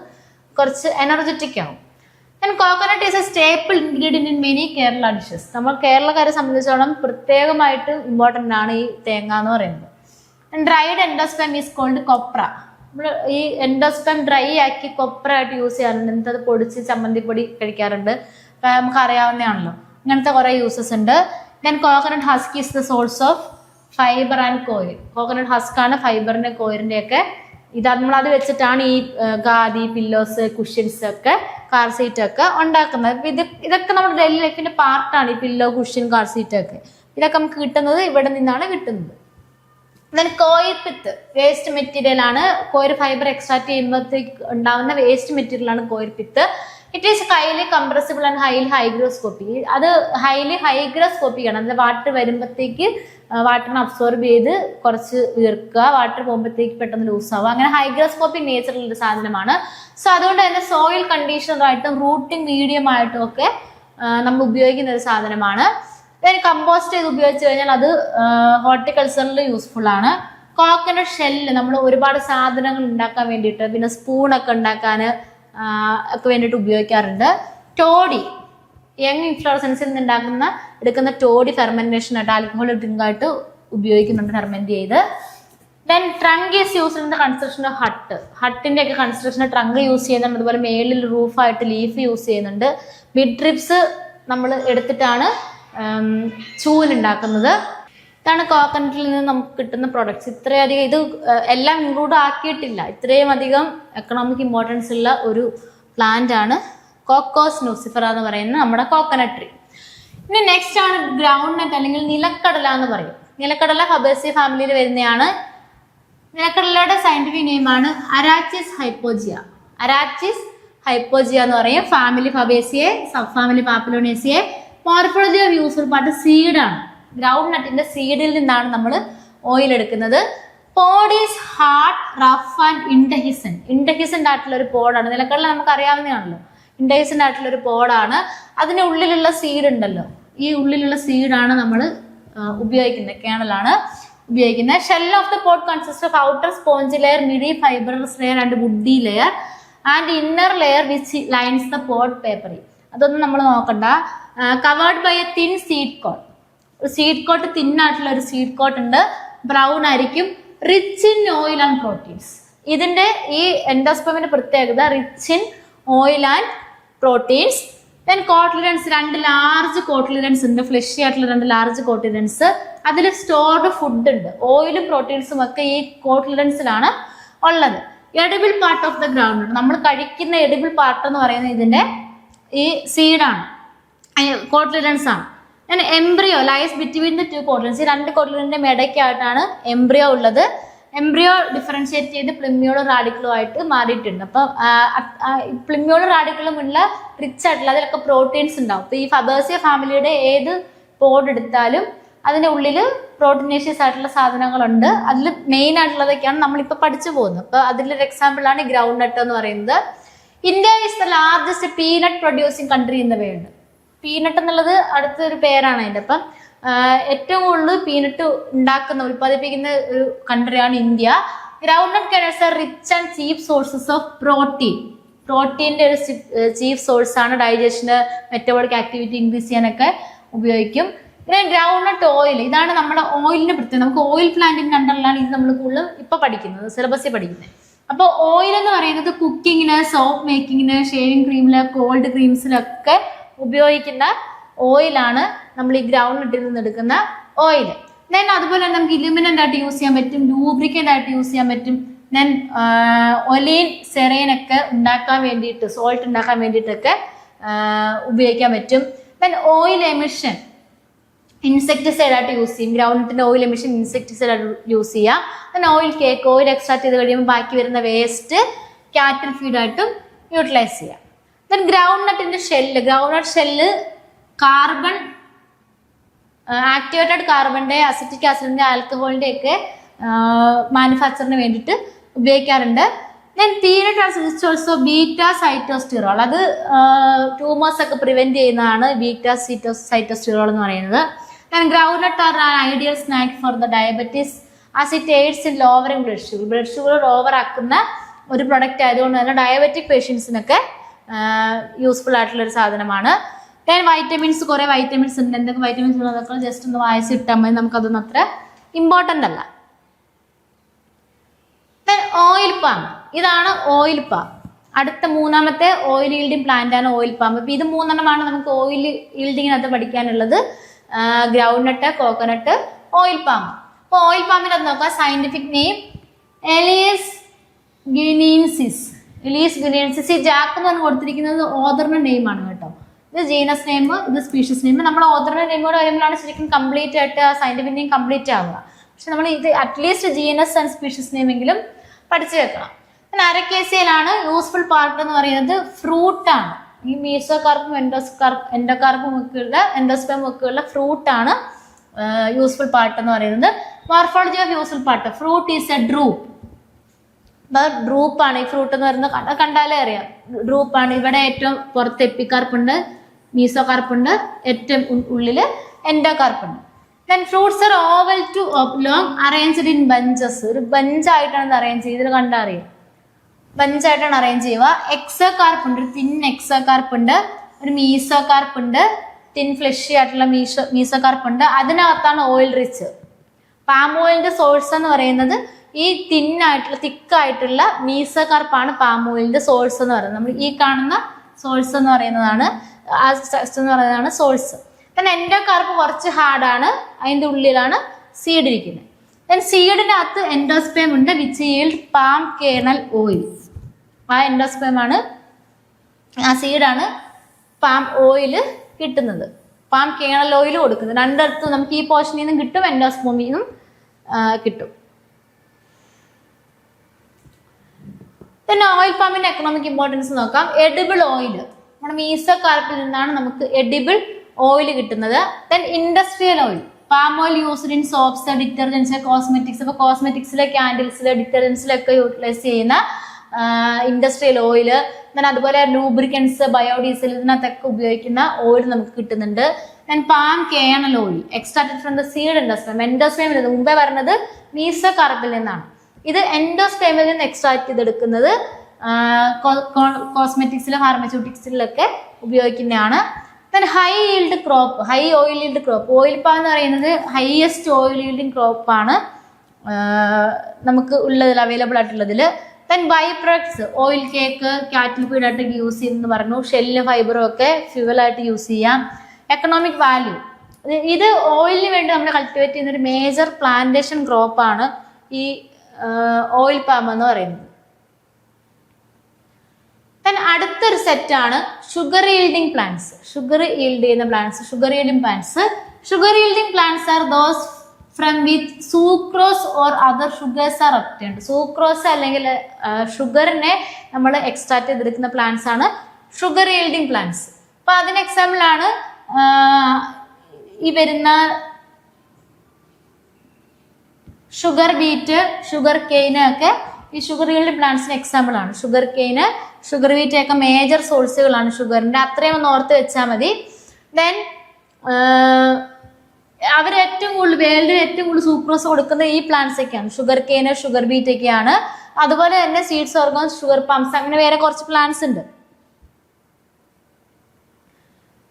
കുറച്ച് എനർജറ്റിക് ആവും. Coconut is A staple ingredient in many Kerala dishes. നമ്മൾ കേരളക്കാരെ സംബന്ധിച്ചോളം പ്രത്യേകമായിട്ട് ഇമ്പോർട്ടൻ്റ് ആണ് ഈ തേങ്ങ എന്ന് പറയുന്നത്. ഡ്രൈഡ് എൻഡോസ്പെർം ഈസ് കോൾഡ് കൊപ്ര. നമ്മൾ ഈ എൻഡോസ്പെർം ഡ്രൈ ആക്കി കൊപ്ര ആയിട്ട് യൂസ് ചെയ്യാറുണ്ട്. എന്നിട്ട് അത് പൊടിച്ച് ചമ്മന്തിപ്പൊടി കഴിക്കാറുണ്ട്. നമുക്ക് അറിയാവുന്നതാണല്ലോ. ഇങ്ങനത്തെ കുറെ യൂസസ് ഉണ്ട്. Then coconut husk is the source of fibre and coil. Coconut husk ആണ് ഫൈബറിന്റെ കോയിലിന്റെ ഒക്കെ. നമ്മളത് വെച്ചിട്ടാണ് ഈ ഖാദി, പില്ലോസ്, കുഷ്യൻസ് ഒക്കെ, കാർ സീറ്റ് ഒക്കെ ഉണ്ടാക്കുന്നത്. ഇതൊക്കെ നമ്മുടെ ഡെയിലി ലൈഫിന്റെ പാർട്ടാണ്. ഈ പില്ലോ, കുഷ്യൻ, കാർ സീറ്റ് ഒക്കെ ഇതൊക്കെ നമുക്ക് കിട്ടുന്നത് ഇവിടെ നിന്നാണ് കിട്ടുന്നത്. Then coir pith waste material ആണ്. കോയിൽ ഫൈബർ എക്സ്ട്രാക്ട് ചെയ്യുമ്പോഴത്തേക്ക് ഉണ്ടാവുന്ന വേസ്റ്റ് മെറ്റീരിയൽ ആണ് coir pith. It is highly compressible and highly hygroscopic. അത് ഹൈലി ഹൈഗ്രോസ്കോപ്പിക് ആണ്. അത് വാട്ടർ വരുമ്പോഴത്തേക്ക് വാട്ടറിനെ അബ്സോർബ് ചെയ്ത് കുറച്ച് വീർക്കുക, വാട്ടർ പോകുമ്പോഴത്തേക്ക് പെട്ടെന്ന് ലൂസ് ആവുക. അങ്ങനെ ഹൈഗ്രോസ്കോപ്പിക് നേച്ചറുള്ള സാധനമാണ്. സോ അതുകൊണ്ട് തന്നെ സോയിൽ കണ്ടീഷണറായിട്ടും റൂട്ടിംഗ് മീഡിയം ആയിട്ടും ഒക്കെ നമ്മൾ ഉപയോഗിക്കുന്ന ഒരു സാധനമാണ്. കമ്പോസ്റ്റ് ചെയ്ത് ഉപയോഗിച്ച് കഴിഞ്ഞാൽ അത് ഹോർട്ടിക്കൾച്ചറിൽ യൂസ്ഫുൾ ആണ്. കോക്കനട്ട് ഷെല്ല് നമ്മൾ ഒരുപാട് സാധനങ്ങൾ ഉണ്ടാക്കാൻ വേണ്ടിയിട്ട്, പിന്നെ സ്പൂണൊക്കെ ഉണ്ടാക്കാൻ ഒക്കെ വേണ്ടിയിട്ട് ഉപയോഗിക്കാറുണ്ട്. ടോഡി യങ് ഇൻഫ്ലോറസൻസിൽ നിന്ന് എടുക്കുന്ന ടോഡി ഫെർമെന്റേഷൻ ആയിട്ട്, ആൽക്കഹോളിക് ഡ്രിങ്ക് ആയിട്ട് ഉപയോഗിക്കുന്നുണ്ട് ഫെർമെന്റ് ചെയ്ത്. Then trunk is use in the construction of ഹട്ടിന്റെ ഒക്കെ കൺസ്ട്രക്ഷന് ട്രങ്ക് യൂസ് ചെയ്യുന്നുണ്ട്. അതുപോലെ മേളിൽ റൂഫായിട്ട് ലീഫ് യൂസ് ചെയ്യുന്നുണ്ട്. മിഡ് ട്രിപ്സ് നമ്മൾ എടുത്തിട്ടാണ് ചൂലുണ്ടാക്കുന്നത്. ഇതാണ് കോക്കനട്ടിൽ നിന്ന് നമുക്ക് കിട്ടുന്ന പ്രൊഡക്ട്സ്. ഇത്രയധികം ഇത് എല്ലാം ഇൻക്ലൂഡ് ആക്കിയിട്ടില്ല. ഇത്രയും അധികം എക്കണോമിക് ഇമ്പോർട്ടൻസ് ഉള്ള ഒരു പ്ലാന്റ് ആണ് കോക്കോസ് ന്യൂസിഫറ എന്ന് പറയുന്ന നമ്മുടെ കോക്കനട്ട് ട്രീ. ഇനി നെക്സ്റ്റ് ആണ് ഗ്രൗണ്ട് നട്ട് അല്ലെങ്കിൽ നിലക്കടല എന്ന് പറയും. നിലക്കടല ഫബേസിയ ഫാമിലിയിൽ വരുന്നതാണ്. നിലക്കടലയുടെ സയന്റിഫിക് നെയിമാണ് അരാച്ചിസ് ഹൈപ്പോജിയ. അരാച്ചിസ് ഹൈപ്പോജിയ എന്ന് പറയും. Family Fabaceae, sub family Papilionaceae. Morphology of useful part സീഡാണ്. ഗ്രൗണ്ട് നട്ടിന്റെ സീഡിൽ നിന്നാണ് നമ്മൾ ഓയിൽ എടുക്കുന്നത്. Pod is hard, rough and indehiscent. Indehiscent ആയിട്ടുള്ള ഒരു പോഡാണ്. നിലക്കടല നമുക്ക് അറിയാവുന്നതാണല്ലോ. ഇൻഡഹിസെന്റ് ആയിട്ടുള്ള ഒരു പോഡാണ്. അതിന് ഉള്ളിലുള്ള സീഡ് ഉണ്ടല്ലോ, ഈ ഉള്ളിലുള്ള സീഡാണ് നമ്മൾ ഉപയോഗിക്കുന്നത്, കേണലാണ് ഉപയോഗിക്കുന്നത്. Shell of the pod consist of outer sponge layer, middle fibrous layer and woody layer and inner layer which lines the pod papery. അതൊന്നും നമ്മൾ നോക്കണ്ട. Covered by a thin seed coat. Seed coat തിന്നായിട്ടുള്ള ഒരു seed coat ഉണ്ട്. Brown ആയിരിക്കും. Rich in oil and proteins. ഇതിന്റെ ഈ എൻഡോസ്പെമിന്റെ പ്രത്യേകത rich in oil and proteins. Then cotyledons, 2 large cotyledons ഉണ്ട്. ഫ്ലഷി ആയിട്ടുള്ള 2 ലാർജ് കോട്ടിലിഡൻസ്. അതിൽ സ്റ്റോർഡ് ഫുഡ് ഉണ്ട്. ഓയിലും പ്രോട്ടീൻസും ഒക്കെ ഈ കോട്ടിലിഡൻസിലാണ് ഉള്ളത്. Edible part of the ground. നമ്മൾ കഴിക്കുന്ന എഡിബിൾ പാർട്ട് എന്ന് പറയുന്നത് ഇതിന്റെ ഈ സീഡാണ്, കോട്ടിലിഡൻസ് ആണ്. Embryo lies between the 2 cotyledons. ഈ 2 കോട്ടിലിഡന്റെ ഇടയ്ക്കായിട്ടാണ് എംബ്രിയോ ഉള്ളത്. എംബ്രിയോ ഡിഫറൻഷിയേറ്റ് ചെയ്ത് പ്ലിമ്യോളും റാഡിക്കളും ആയിട്ട് മാറിയിട്ടുണ്ട്. അപ്പം പ്ലിമ്യോളും റാഡിക്കളും ഉള്ള റിച്ച് ആയിട്ടുള്ള അതിലൊക്കെ പ്രോട്ടീൻസ് ഉണ്ടാവും. ഇപ്പൊ ഈ ഫബേസിയ ഫാമിലിയുടെ ഏത് പോഡ് എടുത്താലും അതിന്റെ ഉള്ളിൽ പ്രോട്ടീനേഷ്യസ് ആയിട്ടുള്ള സാധനങ്ങളുണ്ട്. അതിൽ മെയിൻ ആയിട്ടുള്ളതൊക്കെയാണ് നമ്മളിപ്പോൾ പഠിച്ചു പോകുന്നത്. അപ്പൊ അതിലൊരു എക്സാമ്പിൾ ആണ് ഗ്രൗണ്ട് നട്ട് എന്ന് പറയുന്നത്. India is the largest peanut producing country in the world. Peanut എന്നുള്ളത് അടുത്തൊരു പേരാണ് അതിന്റെ. അപ്പം ഏറ്റവും കൂടുതൽ പീനട്ട് ഉൽപ്പാദിപ്പിക്കുന്ന ഒരു കൺട്രിയാണ് India. Ground nut kernels are rich and cheap sources of protein. പ്രോട്ടീൻ്റെ ഒരു ചീഫ് സോഴ്സ് ആണ്. ഡൈജഷന്, മെറ്റബോളിക് ആക്ടിവിറ്റി ഇൻക്രീസ് ചെയ്യാനൊക്കെ ഉപയോഗിക്കും. പിന്നെ ഗ്രൗണ്ട് നട്ട് ഓയിൽ, ഇതാണ് നമ്മുടെ ഓയിലിന്റെ പ്രത്യേകത. നമുക്ക് ഓയിൽ പ്ലാന്റിന്റെ അണ്ടറിലാണ് ഇത് നമ്മൾ കൂടുതലും ഇപ്പൊ പഠിക്കുന്നത്, സിലബസിൽ പഠിക്കുന്നത്. അപ്പോൾ ഓയിൽ എന്ന് പറയുന്നത് കുക്കിങ്ങിന്, സോപ്പ് മേക്കിങ്ങിന്, ഷേവിംഗ് ക്രീമില്, കോൾഡ് ക്രീംസിലൊക്കെ ഉപയോഗിക്കുന്ന ഓയിലാണ് നമ്മൾ ഈ ഗ്രൗണ്ട് നട്ടിൽ നിന്ന് എടുക്കുന്ന ഓയിൽ. ദെൻ അതുപോലെ തന്നെ നമുക്ക് ഇലുമിനന്റ് ആയിട്ട് യൂസ് ചെയ്യാൻ പറ്റും, ലൂബ്രിക്കന്റ് ആയിട്ട് യൂസ് ചെയ്യാൻ പറ്റും. ദെൻ ഒലീൻ, സെറേനൊക്കെ ഉണ്ടാക്കാൻ വേണ്ടിയിട്ട്, സോൾട്ട് ഉണ്ടാക്കാൻ വേണ്ടിയിട്ടൊക്കെ ഉപയോഗിക്കാൻ പറ്റും. ദെൻ ഓയിൽ എമിഷൻ ഇൻസെക്ടിസൈഡ് ആയിട്ട് യൂസ് ചെയ്യും. ഗ്രൗണ്ട് നട്ടിന്റെ ഓയിൽ എമിഷൻ ഇൻസെക്ടിസൈഡ് ആയിട്ട് യൂസ് ചെയ്യാം. Then oil cake, oil extract ചെയ്ത് കഴിയുമ്പോൾ ബാക്കി വരുന്ന വേസ്റ്റ് കാറ്റിൽ ഫീഡായിട്ടും യൂട്ടിലൈസ് ചെയ്യാം. ദെൻ ഗ്രൗണ്ട് നട്ടിന്റെ shell, ground nut shell carbon, activated കാർബണിന്റെ, അസിറ്റിക് ആസിഡിന്റെ, ആൽക്കഹോളിന്റെ ഒക്കെ മാനുഫാക്ചറിന് വേണ്ടിയിട്ട് ഉപയോഗിക്കാറുണ്ട്. Then peanut has also beta sitosterol. അത് ട്യൂമേഴ്സ് ഒക്കെ പ്രിവെന്റ് ചെയ്യുന്നതാണ് ബീറ്റ സൈറ്റോസ്റ്റിറോൾ എന്ന് പറയുന്നത്. Then ground nut are an ideal snack for the diabetes as it AIDS in lowering blood sugar. Blood sugar over ആക്കുന്ന ഒരു പ്രൊഡക്റ്റ് ആയതുകൊണ്ട് തന്നെ diabetic പേഷ്യൻസിനൊക്കെ useful ആയിട്ടുള്ള ഒരു സാധനമാണ്. ദെൻ വൈറ്റമിൻസ്, കുറേ വൈറ്റമിൻസ് ഉണ്ട്. എന്തൊക്കെ വൈറ്റമിൻസ് ഉള്ളതൊക്കെ ജസ്റ്റ് ഒന്ന് വായിച്ചിട്ടാൽ മതി, നമുക്കതൊന്നും അത്ര ഇമ്പോർട്ടൻ്റ് അല്ല. ദെൻ ഓയിൽ പാം, ഇതാണ് ഓയിൽ പാം. അടുത്ത മൂന്നാമത്തെ ഓയിൽ ഈൽഡിങ് പ്ലാന്റ് ആണ് ഓയിൽ പാം. ഇപ്പം ഇത് 3 നമുക്ക് ഓയിൽ ഈൽഡിങ്ങിനകത്ത് പഠിക്കാനുള്ളത്. Ground nut, coconut, oil palm. അപ്പോൾ ഓയിൽ പാമ്പിൻ്റെ അത് നോക്കാം. Scientific name Elaeis guineensis. Elaeis guineensis. ഈ ജാക്ക് എന്ന് പറഞ്ഞ് കൊടുത്തിരിക്കുന്നത് ഓതറിന്റെ നെയിമാണ് കേട്ടോ. ഇത് ജീനസ് നെയിം, ഇത് സ്പീഷീസ് നെയിം. നമ്മൾ ഓതറിന്റെ നെയിമോട് വരുമ്പോഴാണ് ശരിക്കും കംപ്ലീറ്റ് ആയിട്ട് സയന്റിഫിക് നെയിം കംപ്ലീറ്റ് ആവുക. പക്ഷെ നമ്മൾ ഇത് at least genus and species name എങ്കിലും പഠിച്ചു വെക്കണം. പിന്നെ അരക്കേസിയയിലാണ് യൂസ്ഫുൾ പാർട്ട് എന്ന് പറയുന്നത് ഫ്രൂട്ടാണ്. ഈ മീസോകാർപ്പും എൻഡോകാർപ്പും ഒക്കെയുള്ള, എൻഡോസ്പെം ഒക്കെയുള്ള ഫ്രൂട്ടാണ് യൂസ്ഫുൾ പാർട്ട് എന്ന് പറയുന്നത്. Morphology of useful part. Fruit is a drupe. ഡ്രൂപ്പാണ് ഈ ഫ്രൂട്ട് എന്ന് പറയുന്നത്. കണ്ടാലേ അറിയാം, ഡ്രൂപ്പാണ്. ഇവിടെ ഏറ്റവും പുറത്ത് എപ്പികാർപ്പുണ്ട്, മീസോകാർപ്പുണ്ട്, ഏറ്റവും ഉള്ളില് എൻഡോകാർപ്പുണ്ട്. Then fruits are oval to oblong, arranged in bunches. ഒരു ബഞ്ചായിട്ടാണ് അറേഞ്ച് ചെയ്ത്, കണ്ടറിയാം, ബഞ്ചായിട്ടാണ് അറേഞ്ച് ചെയ്യുക. എക്സോകാർപ്പ് ഉണ്ട്, ഒരു തിൻ എക്സോകാർപ്പ് ഉണ്ട്, ഒരു മീസോകാർപ്പ് ഉണ്ട്, തിൻ ഫ്ലഷി ആയിട്ടുള്ള മീസോകാർപ്പ് ഉണ്ട്. അതിനകത്താണ് ഓയിൽ റിച്ച്. പാം ഓയിലിന്റെ സോഴ്സ് എന്ന് പറയുന്നത് ഈ തിന്നായിട്ടുള്ള, തിക്കായിട്ടുള്ള മീസോകാർപ്പാണ് പാം ഓയിലിന്റെ സോഴ്സ് എന്ന് പറയുന്നത്. നമ്മൾ ഈ കാണുന്ന സോഴ്സ് എന്ന് പറയുന്നതാണ്, സോഴ്സ്. ദെൻ എൻഡോകാർപ്പ് കുറച്ച് ഹാർഡാണ്, അതിൻ്റെ ഉള്ളിലാണ് സീഡ് ഇരിക്കുന്നത്. ദെൻ സീഡിനകത്ത് എൻഡോസ്പേം ഉണ്ട്, which yield palm kernel oil. ആ എൻഡോസ്പേം ആണ് ആ സീഡാണ് പാം ഓയിൽ കിട്ടുന്നത്, പാം കേണൽ ഓയിൽ കൊടുക്കുന്നത്. രണ്ടിടത്തും നമുക്ക് ഈ പോർഷനിൽ നിന്നും കിട്ടും, എൻഡോസ്പോമിൽ നിന്നും കിട്ടും. പിന്നെ ഓയിൽ പാമിന്റെ എക്കണോമിക് ഇമ്പോർട്ടൻസ് നോക്കാം. എഡിബിൾ ഓയിൽ, നമ്മുടെ മീസോകാർപ്പിൽ നിന്നാണ് നമുക്ക് എഡിബിൾ ഓയിൽ കിട്ടുന്നത്. Then industrial oil, palm oil used in soaps, detergents, cosmetics. ഇപ്പോൾ കോസ്മെറ്റിക്സിലെ ക്യാൻഡിൽസിൽ ഡിറ്റർജൻസിലൊക്കെ യൂട്ടിലൈസ് ചെയ്യുന്ന ഇൻഡസ്ട്രിയൽ ഓയില്. ദെൻ അതുപോലെ ലൂബ്രിക്കൻസ്, ബയോഡീസൽ, ഇതിനകത്തൊക്കെ ഉപയോഗിക്കുന്ന ഓയിൽ നമുക്ക് കിട്ടുന്നുണ്ട്. Then palm kernel oil extracted from the seed endosperm. എൻഡോസ്പേമിൽ മുമ്പേ പറഞ്ഞത് മീസോകാർപ്പിൽ നിന്നാണ്. ഇത് എൻഡോസ്പേമിൽ നിന്ന് എക്സ്ട്രാക്ട് ചെയ്തെടുക്കുന്നത് കോസ്മെറ്റിക്സിലും ഫാർമസ്യൂട്ടിക്സിലൊക്കെ ഉപയോഗിക്കുന്നതാണ്. Then high yield crop, high oil yield crop. Oil palm എന്ന് പറയുന്നത് ഹൈയസ്റ്റ് ഓയിൽ ഈൽഡിങ് ക്രോപ്പാണ് നമുക്ക് ഉള്ളതിൽ, അവൈലബിൾ ആയിട്ടുള്ളതിൽ. Then by products, oil cake, cattle ഫീഡായിട്ട് യൂസ് ചെയ്യുന്നു പറഞ്ഞു. ഷെല്ല് ഫൈബറും ഒക്കെ ഫ്യൂവലായിട്ട് യൂസ് ചെയ്യാം. എക്കണോമിക് വാല്യൂ, ഇത് ഓയിലിന് വേണ്ടി നമ്മൾ കൾട്ടിവേറ്റ് ചെയ്യുന്ന ഒരു മേജർ പ്ലാന്റേഷൻ ക്രോപ്പാണ് ഈ ഓയിൽ പാം എന്ന് പറയുന്നത്. ദെൻ അടുത്തൊരു സെറ്റാണ് sugar yielding plants. Sugar yield ചെയ്യുന്ന plants, sugar yielding plants. Sugar yielding plants are those from with sucrose or other sugars are obtained. Sucrose അല്ലെങ്കിൽ ഷുഗറിനെ നമ്മൾ എക്സ്ട്രാക്ട് ചെയ്തെടുക്കുന്ന പ്ലാന്റ്സ് ആണ് ഷുഗർ ഈൽഡിങ് പ്ലാന്റ്സ്. അപ്പൊ അതിന് എക്സാമ്പിൾ ആണ് ഈ വരുന്ന ഷുഗർ ബീറ്റ്, ഷുഗർ കെയിന് ഒക്കെ ഈ ഷുഗർ ഈൽഡിങ് പ്ലാന്റ്സിന് എക്സാമ്പിൾ ആണ്. ഷുഗർ കെയിന്, ഷുഗർ ബീറ്റ് ഒക്കെ മേജർ സോഴ്സുകളാണ് ഷുഗറിന്റെ. അത്രയും ഒന്ന് ഓർത്ത് വെച്ചാൽ മതി. ദെൻ അവർ ഏറ്റവും കൂടുതൽ വേൾഡിൽ ഏറ്റവും കൂടുതൽ സൂക്രോസ് കൊടുക്കുന്നത് ഈ പ്ലാന്റ്സ് ഒക്കെയാണ്. ഷുഗർ കെയിന്, ഷുഗർ ബീറ്റ് ഒക്കെയാണ്. അതുപോലെ തന്നെ സീഡ്സ്, ഓർഗൻസ്, ഷുഗർ പംസ്, അങ്ങനെ വേറെ കുറച്ച് പ്ലാന്റ്സ് ഉണ്ട്.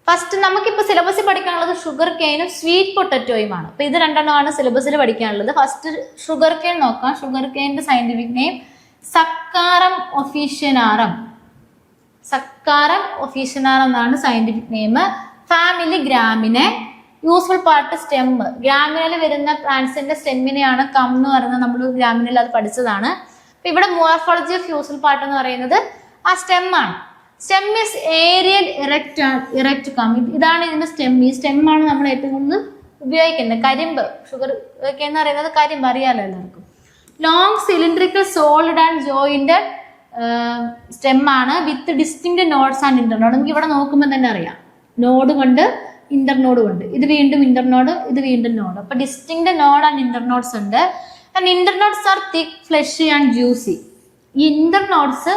ഫസ്റ്റ് നമുക്കിപ്പോൾ സിലബസിൽ പഠിക്കാനുള്ളത് ഷുഗർ കെയിനും സ്വീറ്റ് പൊട്ടറ്റോയുമാണ്. അപ്പൊ ഇത് രണ്ടെണ്ണമാണ് സിലബസിൽ പഠിക്കാനുള്ളത്. ഫസ്റ്റ് ഷുഗർ കെയിൻ നോക്കാം. ഷുഗർ കെയിൻ്റെ scientific name Saccharum officinarum. Saccharum officinarum എന്നാണ് scientific name. Family Gramineae. Useful part stem. ഗ്രാമിനയിൽ വരുന്ന പ്ലാന്റ്സിന്റെ സ്റ്റെമ്മിനെയാണ് കം എന്ന് പറയുന്നത്. നമ്മൾ ഗ്രാമിനയിൽ അത് പഠിച്ചതാണ്. അപ്പൊ ഇവിടെ മോർഫോളജി ഓഫ് യൂസ്ഫുൾ പാർട്ട് എന്ന് പറയുന്നത് ആ സ്റ്റെം ആണ്. Stem is aerial erect come. ഇതാണ് ഇതിന്റെ സ്റ്റെം. ഈ സ്റ്റെമ്മാണ് നമ്മൾ ഏറ്റവും കൂടുതൽ ഉപയോഗിക്കുന്നത്. കരിമ്പ്, ഷുഗർ ഒക്കെ എന്ന് പറയുന്നത് കരിമ്പ്, അറിയാലോ എല്ലാവർക്കും. Long cylindrical solid and joint സ്റ്റെമ്മാണ് with distinct nodes and internode. നമുക്ക് ഇവിടെ നോക്കുമ്പോൾ തന്നെ അറിയാം, നോഡ് കൊണ്ട് ഇന്റർനോഡ് കൊണ്ട്. ഇത് വീണ്ടും ഇന്റർനോഡ്, ഇത് വീണ്ടും നോഡ്. അപ്പൊ ഡിസ്റ്റിങ്ക്ട് നോഡ് ആൻഡ് ഇന്റർനോഡ്സ് ഉണ്ട്. And internodes are thick, fleshy and juicy. ഈ internodes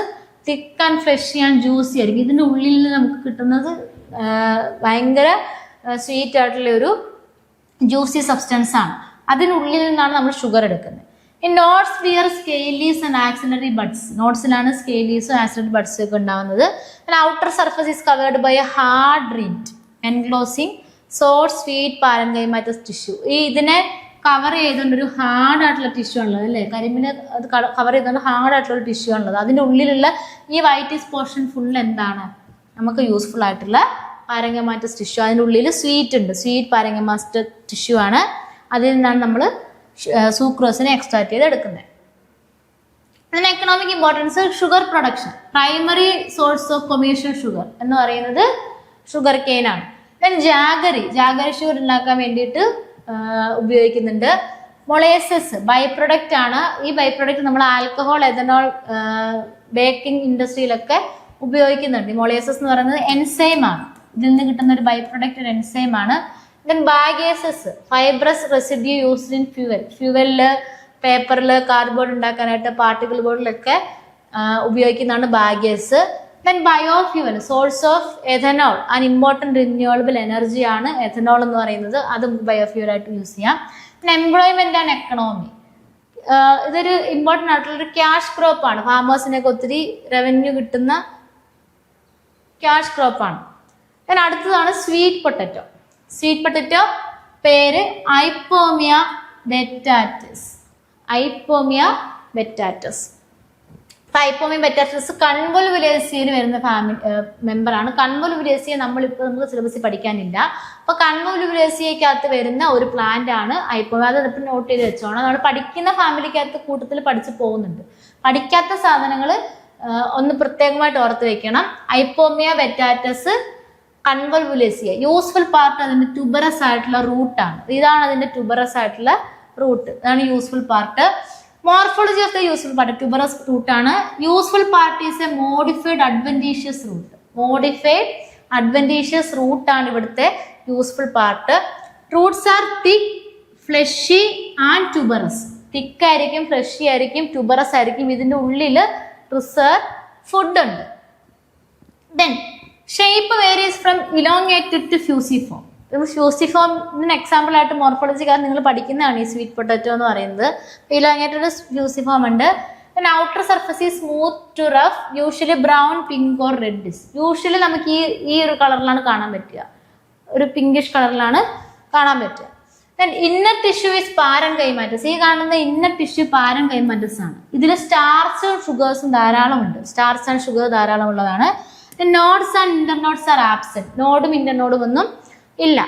thick and fleshy and juicy ആയിരിക്കും. ഇതിൻ്റെ ഉള്ളിൽ നമുക്ക് കിട്ടുന്നത് ഭയങ്കര സ്വീറ്റ് ആയിട്ടുള്ള ഒരു ജ്യൂസി സബ്സ്റ്റൻസ് ആണ്. അതിനുള്ളിൽ നിന്നാണ് നമ്മൾ ഷുഗർ എടുക്കുന്നത്. ഈ nodes bear scale leaves and axillary buds. നോട്ട്സിലാണ് സ്കെയിലീസും ആക്സിലറി ബഡ്സും ഒക്കെ ഉണ്ടാവുന്നത്. Outer surface is covered by a hard rind enclosing സോർ സ്വീറ്റ് പാരൻകൈമാറ്റസ് ടിഷ്യൂ. ഈ ഇതിനെ കവർ ചെയ്തുകൊണ്ട് ഒരു ഹാർഡ് ആയിട്ടുള്ള ടിഷ്യൂ ഉള്ളത് അല്ലേ, കരിമ്പിന് അത് കവർ ചെയ്തുകൊണ്ട് ഹാർഡ് ആയിട്ടുള്ള ഒരു ടിഷ്യൂ ഉള്ളത്. അതിൻ്റെ ഉള്ളിലുള്ള ഈ വൈറ്റിസ് പോർഷൻ ഫുൾ എന്താണ് നമുക്ക് യൂസ്ഫുൾ ആയിട്ടുള്ള പാരൻകൈമാറ്റസ് ടിഷ്യൂ. അതിൻ്റെ ഉള്ളിൽ സ്വീറ്റ് ഉണ്ട്, സ്വീറ്റ് പാരൻകൈമാറ്റസ് ടിഷ്യൂ ആണ്. അതിൽ നിന്നാണ് നമ്മൾ സൂക്രോസിനെ എക്സ്ട്രാക്ട് ചെയ്ത് എടുക്കുന്നത്. അതിന് economic importance sugar production. Primary source of commercial sugar എന്ന് പറയുന്നത് ഷുഗർ കെയിൻ ആണ്. ദെൻ ജാഗറി ഷുഗർ ഉണ്ടാക്കാൻ വേണ്ടിയിട്ട് ഉപയോഗിക്കുന്നുണ്ട്. മൊളേസസ് ബൈ പ്രൊഡക്റ്റ് ആണ്. ഈ ബൈ പ്രൊഡക്റ്റ് നമ്മൾ ആൽക്കഹോൾ, എഥനോൾ, ബേക്കിംഗ് ഇൻഡസ്ട്രിയിലൊക്കെ ഉപയോഗിക്കുന്നുണ്ട്. ഈ മൊളേസസ് എന്ന് പറയുന്നത് എൻസൈം ആണ്. ഇതിൽ നിന്ന് കിട്ടുന്ന ഒരു ബൈ പ്രൊഡക്റ്റ് ഒരു എൻസൈം ആണ്. Then bagasses fibrous residue used in ഫ്യൂവലില്, പേപ്പറില്, കാർഡ്ബോർഡ് ഉണ്ടാക്കാനായിട്ട്, പാർട്ടിക്കിൾ ബോർഡിലൊക്കെ ഉപയോഗിക്കുന്നതാണ് bagasse. Then biofuel source of ethanol and important renewable energy ആണ് എഥനോൾ എന്ന് പറയുന്നത്. അത് ബയോഫ്യൂവൽ ആയിട്ട് യൂസ് ചെയ്യാം. പിന്നെ എംപ്ലോയ്മെന്റ് ആൻഡ് എക്കണോമി. ഇതൊരു ഇമ്പോർട്ടൻ്റ് ആയിട്ടുള്ളൊരു ക്യാഷ് ക്രോപ്പ് ആണ്. ഫാമേഴ്സിനൊക്കെ ഒത്തിരി റവന്യൂ കിട്ടുന്ന ക്യാഷ് ക്രോപ്പ് ആണ്. ദെൻ അടുത്തതാണ് സ്വീറ്റ് പൊട്ടറ്റോ. സ്വീറ്റ് പൊട്ടറ്റോ പേര് ഐപ്പോമിയ ബെറ്റാറ്റസ്. ഐപ്പോമിയ ബെറ്റാറ്റസ്. ഐപ്പോമിയ ബെറ്റാറ്റസ് കൺവോലുലേസിയയിൽ വരുന്ന മെമ്പറാണ്. കൺവോലുലേസിയ നമുക്ക് സിലബസിൽ പഠിക്കാനില്ല. അപ്പൊ കൺവോലുലേസിയക്കകത്ത് വരുന്ന ഒരു പ്ലാന്റ് ആണ് ഐപ്പോമിയ. അത് ഇപ്പം നോട്ട് ചെയ്ത് വെച്ചോണം. നമ്മൾ പഠിക്കുന്ന ഫാമിലിക്കകത്ത് കൂട്ടത്തിൽ പഠിച്ചു പോകുന്നുണ്ട്. പഠിക്കാത്ത സാധനങ്ങൾ ഒന്ന് പ്രത്യേകമായിട്ട് ഓർത്ത് വെക്കണം. Ipomoea batatas Convolvulaceae useful part അതിന്റെ ട്യൂബറസ് ആയിട്ടുള്ള റൂട്ടാണ്. ഇതാണ് അതിന്റെ ട്യൂബറസ് ആയിട്ടുള്ള റൂട്ട്. ഇതാണ് useful part. Morphology of the useful part tuberous റൂട്ടാണ്. Useful part is a modified adventitious root. Modified adventitious റൂട്ടാണ് ഇവിടുത്തെ useful part. Roots are thick, fleshy and tuberous. Thick ആയിരിക്കും, ഫ്ലഷി ആയിരിക്കും, ട്യൂബറസ് ആയിരിക്കും. ഇതിന്റെ ഉള്ളിൽ റിസർവ് ഫുഡ് ഉണ്ട്. Then shape varies from elongated to fusiform. ഫ്യൂസിഫോമിന് എക്സാമ്പിൾ ആയിട്ട് മോർഫോളജിക്കാർ നിങ്ങൾ പഠിക്കുന്നതാണ് ഈ സ്വീറ്റ് പൊട്ടറ്റോ എന്ന് പറയുന്നത്. ഇലോങ്ങേറ്റഡ് ഫ്യൂസിഫോം ഉണ്ട്. ദെൻ ഔട്ടർ സർഫസ് ഈ smooth to rough, usually brown, pink or reddish. Usually നമുക്ക് ഈ ഒരു കളറിലാണ് കാണാൻ പറ്റുക, ഒരു പിങ്കിഷ് കളറിലാണ് കാണാൻ പറ്റുക. Then inner tissue is പാരൻകൈമാറ്റസ്. ഈ കാണുന്ന ഇന്നർ ടിഷ്യൂ പാരൻകൈമാറ്റസ് ആണ്. ഇതിൽ സ്റ്റാർച്ചും ഷുഗേഴ്സും ധാരാളം ഉണ്ട്. സ്റ്റാർച്ച് ആൻഡ് ഷുഗർ ധാരാളം ഉള്ളതാണ്. Nodes and internodes are absent. നോഡും ഇന്റർനോഡും ഒന്നും ഇല്ല.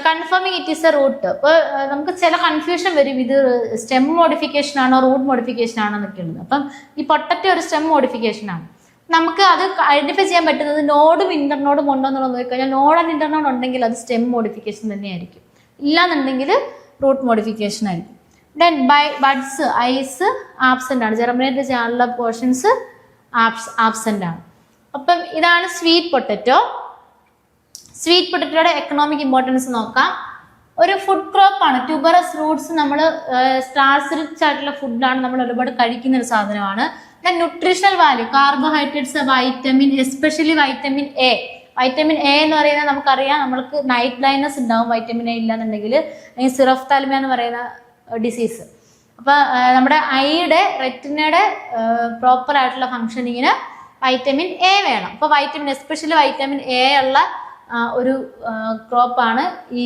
Confirming it is a root. അപ്പോൾ നമുക്ക് ചില കൺഫ്യൂഷൻ വരും, ഇത് സ്റ്റെം മോഡിഫിക്കേഷൻ ആണോ റൂട്ട് മോഡിഫിക്കേഷൻ ആണോ എന്നൊക്കെ ഉള്ളത്. അപ്പം ഈ പൊട്ടറ്റോ ഒരു സ്റ്റെം മോഡിഫിക്കേഷൻ ആണ്. നമുക്ക് അത് ഐഡന്റിഫൈ ചെയ്യാൻ പറ്റുന്നത് നോഡും ഇന്റർനോഡും ഉണ്ടോ എന്നുള്ളത് നോക്കിക്കഴിഞ്ഞാൽ നോഡ് ആൻഡ് ഇന്റർനോഡ് ഉണ്ടെങ്കിൽ അത് സ്റ്റെം മോഡിഫിക്കേഷൻ തന്നെയായിരിക്കും. ഇല്ലാന്നുണ്ടെങ്കിൽ റൂട്ട് മോഡിഫിക്കേഷൻ ആയിരിക്കും. ദെൻ ബഡ്സ്, ഐസ് ആബ്സെന്റ് ആണ്. ജെർമിനേറ്റ് ചെയ്യാനുള്ള പോർഷൻസ് ആബ്സെന്റ് ആണ്. അപ്പം ഇതാണ് സ്വീറ്റ് പൊട്ടറ്റോ. സ്വീറ്റ് പൊട്ടറ്റോയുടെ എക്കണോമിക് ഇമ്പോർട്ടൻസ് നോക്കാം. ഒരു ഫുഡ് ക്രോപ്പ് ആണ്. ട്യൂബറസ് റൂട്ട്സ് നമ്മൾ സ്റ്റാർച്ച് റിച്ച് ആയിട്ടുള്ള ഫുഡാണ്, നമ്മൾ ഒരുപാട് കഴിക്കുന്ന ഒരു സാധനമാണ്. Nutritional value, carbohydrates, vitamin, especially vitamin A. Vitamin A എന്ന് പറയുന്നത് നമുക്കറിയാം, നമ്മൾക്ക് നൈറ്റ് ബ്ലൈൻഡ്നെസ് ഉണ്ടാവും വൈറ്റമിൻ എ ഇല്ലാന്നുണ്ടെങ്കിൽ, അല്ലെങ്കിൽ സിറോഫ്താൽമിയ എന്ന് പറയുന്ന ഡിസീസ്. അപ്പൊ നമ്മുടെ ഐയുടെ റെറ്റിനയുടെ പ്രോപ്പർ ആയിട്ടുള്ള ഫങ്ഷനിങ്ങിന് വൈറ്റമിൻ എ വേണം. അപ്പൊ വൈറ്റമിൻ, എസ്പെഷ്യലി വൈറ്റമിൻ എ ഉള്ള ഒരു ക്രോപ്പാണ് ഈ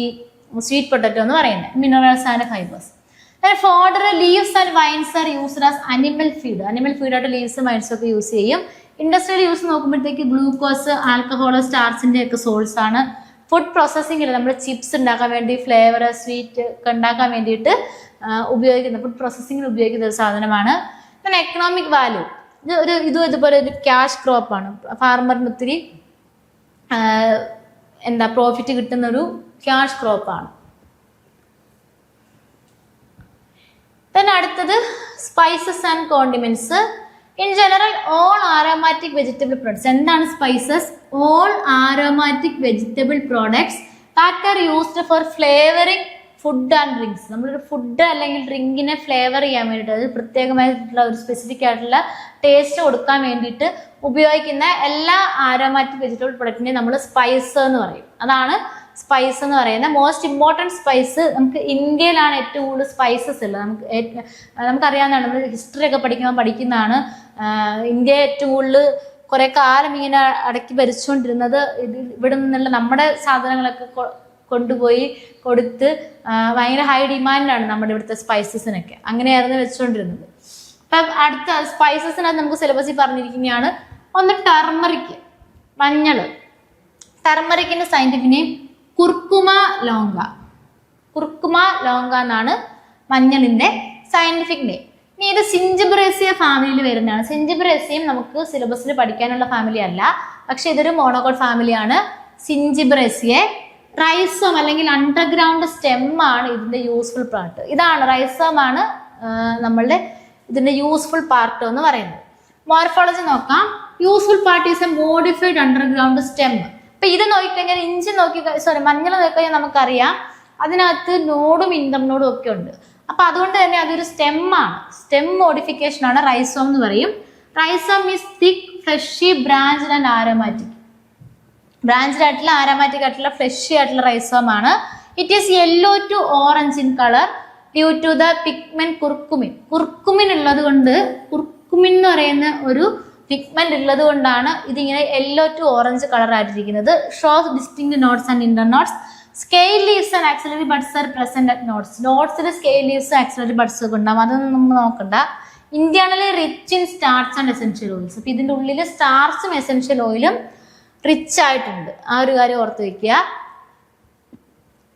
സ്വീറ്റ് പൊട്ടറ്റോ എന്ന് പറയുന്നത്. Minerals and fibres. Fodder, leaves and vines are used as animal feed. Animal ഫീഡായിട്ട് ലീവ്സും വൈൻസും ഒക്കെ യൂസ് ചെയ്യും. ഇൻഡസ്ട്രിയൽ യൂസ് നോക്കുമ്പോഴത്തേക്ക് ഗ്ലൂക്കോസ്, ആൽക്കഹോൾ, സ്റ്റാർച്ചിന്റെ ഒക്കെ സോഴ്സ് ആണ്. ഫുഡ് പ്രോസസ്സിംഗിൽ നമ്മൾ ചിപ്സ് ഉണ്ടാക്കാൻ വേണ്ടി, ഫ്ലേവർ, സ്വീറ്റ് ഒക്കെ ഉണ്ടാക്കാൻ വേണ്ടിയിട്ട് ഉപയോഗിക്കുന്ന, ഫുഡ് പ്രോസസ്സിങ്ങിൽ ഉപയോഗിക്കുന്ന ഒരു സാധനമാണ്. പിന്നെ എക്കണോമിക് വാല്യൂ, ഇതുപോലെ ഒരു ക്യാഷ് ക്രോപ്പാണ്. ഫാർമറിന് ഒത്തിരി പ്രോഫിറ്റ് കിട്ടുന്ന ഒരു ക്യാഷ് ക്രോപ്പാണ്. പിന്നെ അടുത്തത് spices and condiments. In general all aromatic vegetable products. എന്താണ് spices? All aromatic vegetable products that are used for flavouring food and drinks. നമ്മളൊരു ഫുഡ് അല്ലെങ്കിൽ ഡ്രിങ്കിനെ ഫ്ലേവർ ചെയ്യാൻ വേണ്ടിയിട്ട്, അത് പ്രത്യേകമായിട്ടുള്ള ഒരു സ്പെസിഫിക് ആയിട്ടുള്ള ടേസ്റ്റ് കൊടുക്കാൻ വേണ്ടിയിട്ട് ഉപയോഗിക്കുന്ന എല്ലാ ആരോമാറ്റിക് വെജിറ്റബിൾ പ്രൊഡക്റ്റിനെ നമ്മൾ സ്പൈസ് എന്ന് പറയും. അതാണ് സ്പൈസ് എന്ന് പറയുന്നത്. മോസ്റ്റ് ഇമ്പോർട്ടൻറ്റ് സ്പൈസ്, നമുക്ക് ഇന്ത്യയിലാണ് ഏറ്റവും കൂടുതൽ സ്പൈസസ് ഉള്ളത്. നമുക്കറിയാവുന്നതാണ്, നമ്മൾ ഹിസ്റ്ററി ഒക്കെ പഠിക്കുന്നതാണ്. ഇന്ത്യ ഏറ്റവും കൂടുതൽ കുറെ കാലം ഇങ്ങനെ അടക്കി ഭരിച്ചുകൊണ്ടിരുന്നത് ഇവിടെ നിന്നുള്ള നമ്മുടെ സാധനങ്ങളൊക്കെ കൊണ്ടുപോയി കൊടുത്ത് ഭയങ്കര ഹൈ ഡിമാൻഡാണ് നമ്മുടെ ഇവിടുത്തെ സ്പൈസസിനൊക്കെ. അങ്ങനെയായിരുന്നു വെച്ചുകൊണ്ടിരുന്നത്. അപ്പം അടുത്ത സ്പൈസസിനകത്ത് നമുക്ക് സിലബസിൽ പറഞ്ഞിരിക്കുന്നതാണ്. ഒന്ന് ടർമറിക്, മഞ്ഞൾ. ടർമറിക്കിന്റെ സയന്റിഫിക് നെയിം കുർക്കുമ ലോങ്ക. കുർക്കുമ ലോങ്ക എന്നാണ് മഞ്ഞളിന്റെ സയന്റിഫിക് നെയിം. ഇനി ഇത് സിഞ്ചിബറേസിയ ഫാമിലിയിൽ വരുന്നതാണ്. സിഞ്ചിബറേസിയം നമുക്ക് സിലബസിൽ പഠിക്കാനുള്ള ഫാമിലി അല്ല, പക്ഷെ ഇതൊരു മോണോകോട്ട് ഫാമിലിയാണ്. സിഞ്ചിബറേസിയെ റൈസോം അല്ലെങ്കിൽ അണ്ടർഗ്രൗണ്ട് സ്റ്റെം ആണ് ഇതിന്റെ യൂസ്ഫുൾ പാർട്ട്. ഇതാണ് റൈസോം ആണ് നമ്മളുടെ ഇതിന്റെ യൂസ്ഫുൾ പാർട്ട് എന്ന് പറയുന്നത്. മോർഫോളജി നോക്കാം. Useful part is a modified underground stem. അപ്പൊ ഇത് നോക്കിക്കഴിഞ്ഞാൽ, മഞ്ഞൾ നോക്കിക്കഴിഞ്ഞാൽ നമുക്കറിയാം അതിനകത്ത് നോഡും ഇന്റർനോഡും ഒക്കെ ഉണ്ട്. അപ്പൊ അതുകൊണ്ട് തന്നെ അതൊരു സ്റ്റെം ആണ്. സ്റ്റെം മോഡിഫിക്കേഷൻ ആണ് റൈസോം എന്ന് പറയും. Rhizome is thick, fleshy, branched and aromatic. Branched ആയിട്ടുള്ള, ആരോമാറ്റിക് ആയിട്ടുള്ള, ഫ്ലഷി ആയിട്ടുള്ള റൈസോം ആണ്. It is yellow to orange in colour due to the pigment curcumin. Curcumin ഉള്ളത് കൊണ്ട്, കുർക്കുമിൻ എന്ന് പറയുന്ന ഒരു പിഗ്മെന്റ് ഉള്ളത് കൊണ്ടാണ് ഇതിങ്ങനെ യെല്ലോ ടു ഓറഞ്ച് കളർ ആയിട്ടിരിക്കുന്നത്. Shows distinct nodes and internodes. Scale leaves and axillary buds are present at nodes. നോട്ട്സിൽ സ്കെയിൽ ലീവ്സ് ആക്സിലറി ബഡ്സ് ഒക്കെ ഉണ്ടാവും. അതൊന്നും നമ്മൾ നോക്കണ്ട. Internally rich in starch and essential oils. അപ്പൊ ഇതിന്റെ ഉള്ളിൽ സ്റ്റാർച്ചും എസെൻഷ്യൽ ഓയിലും റിച്ച് ആയിട്ടുണ്ട്. ആ ഒരു കാര്യം ഓർത്ത് വെക്കുക.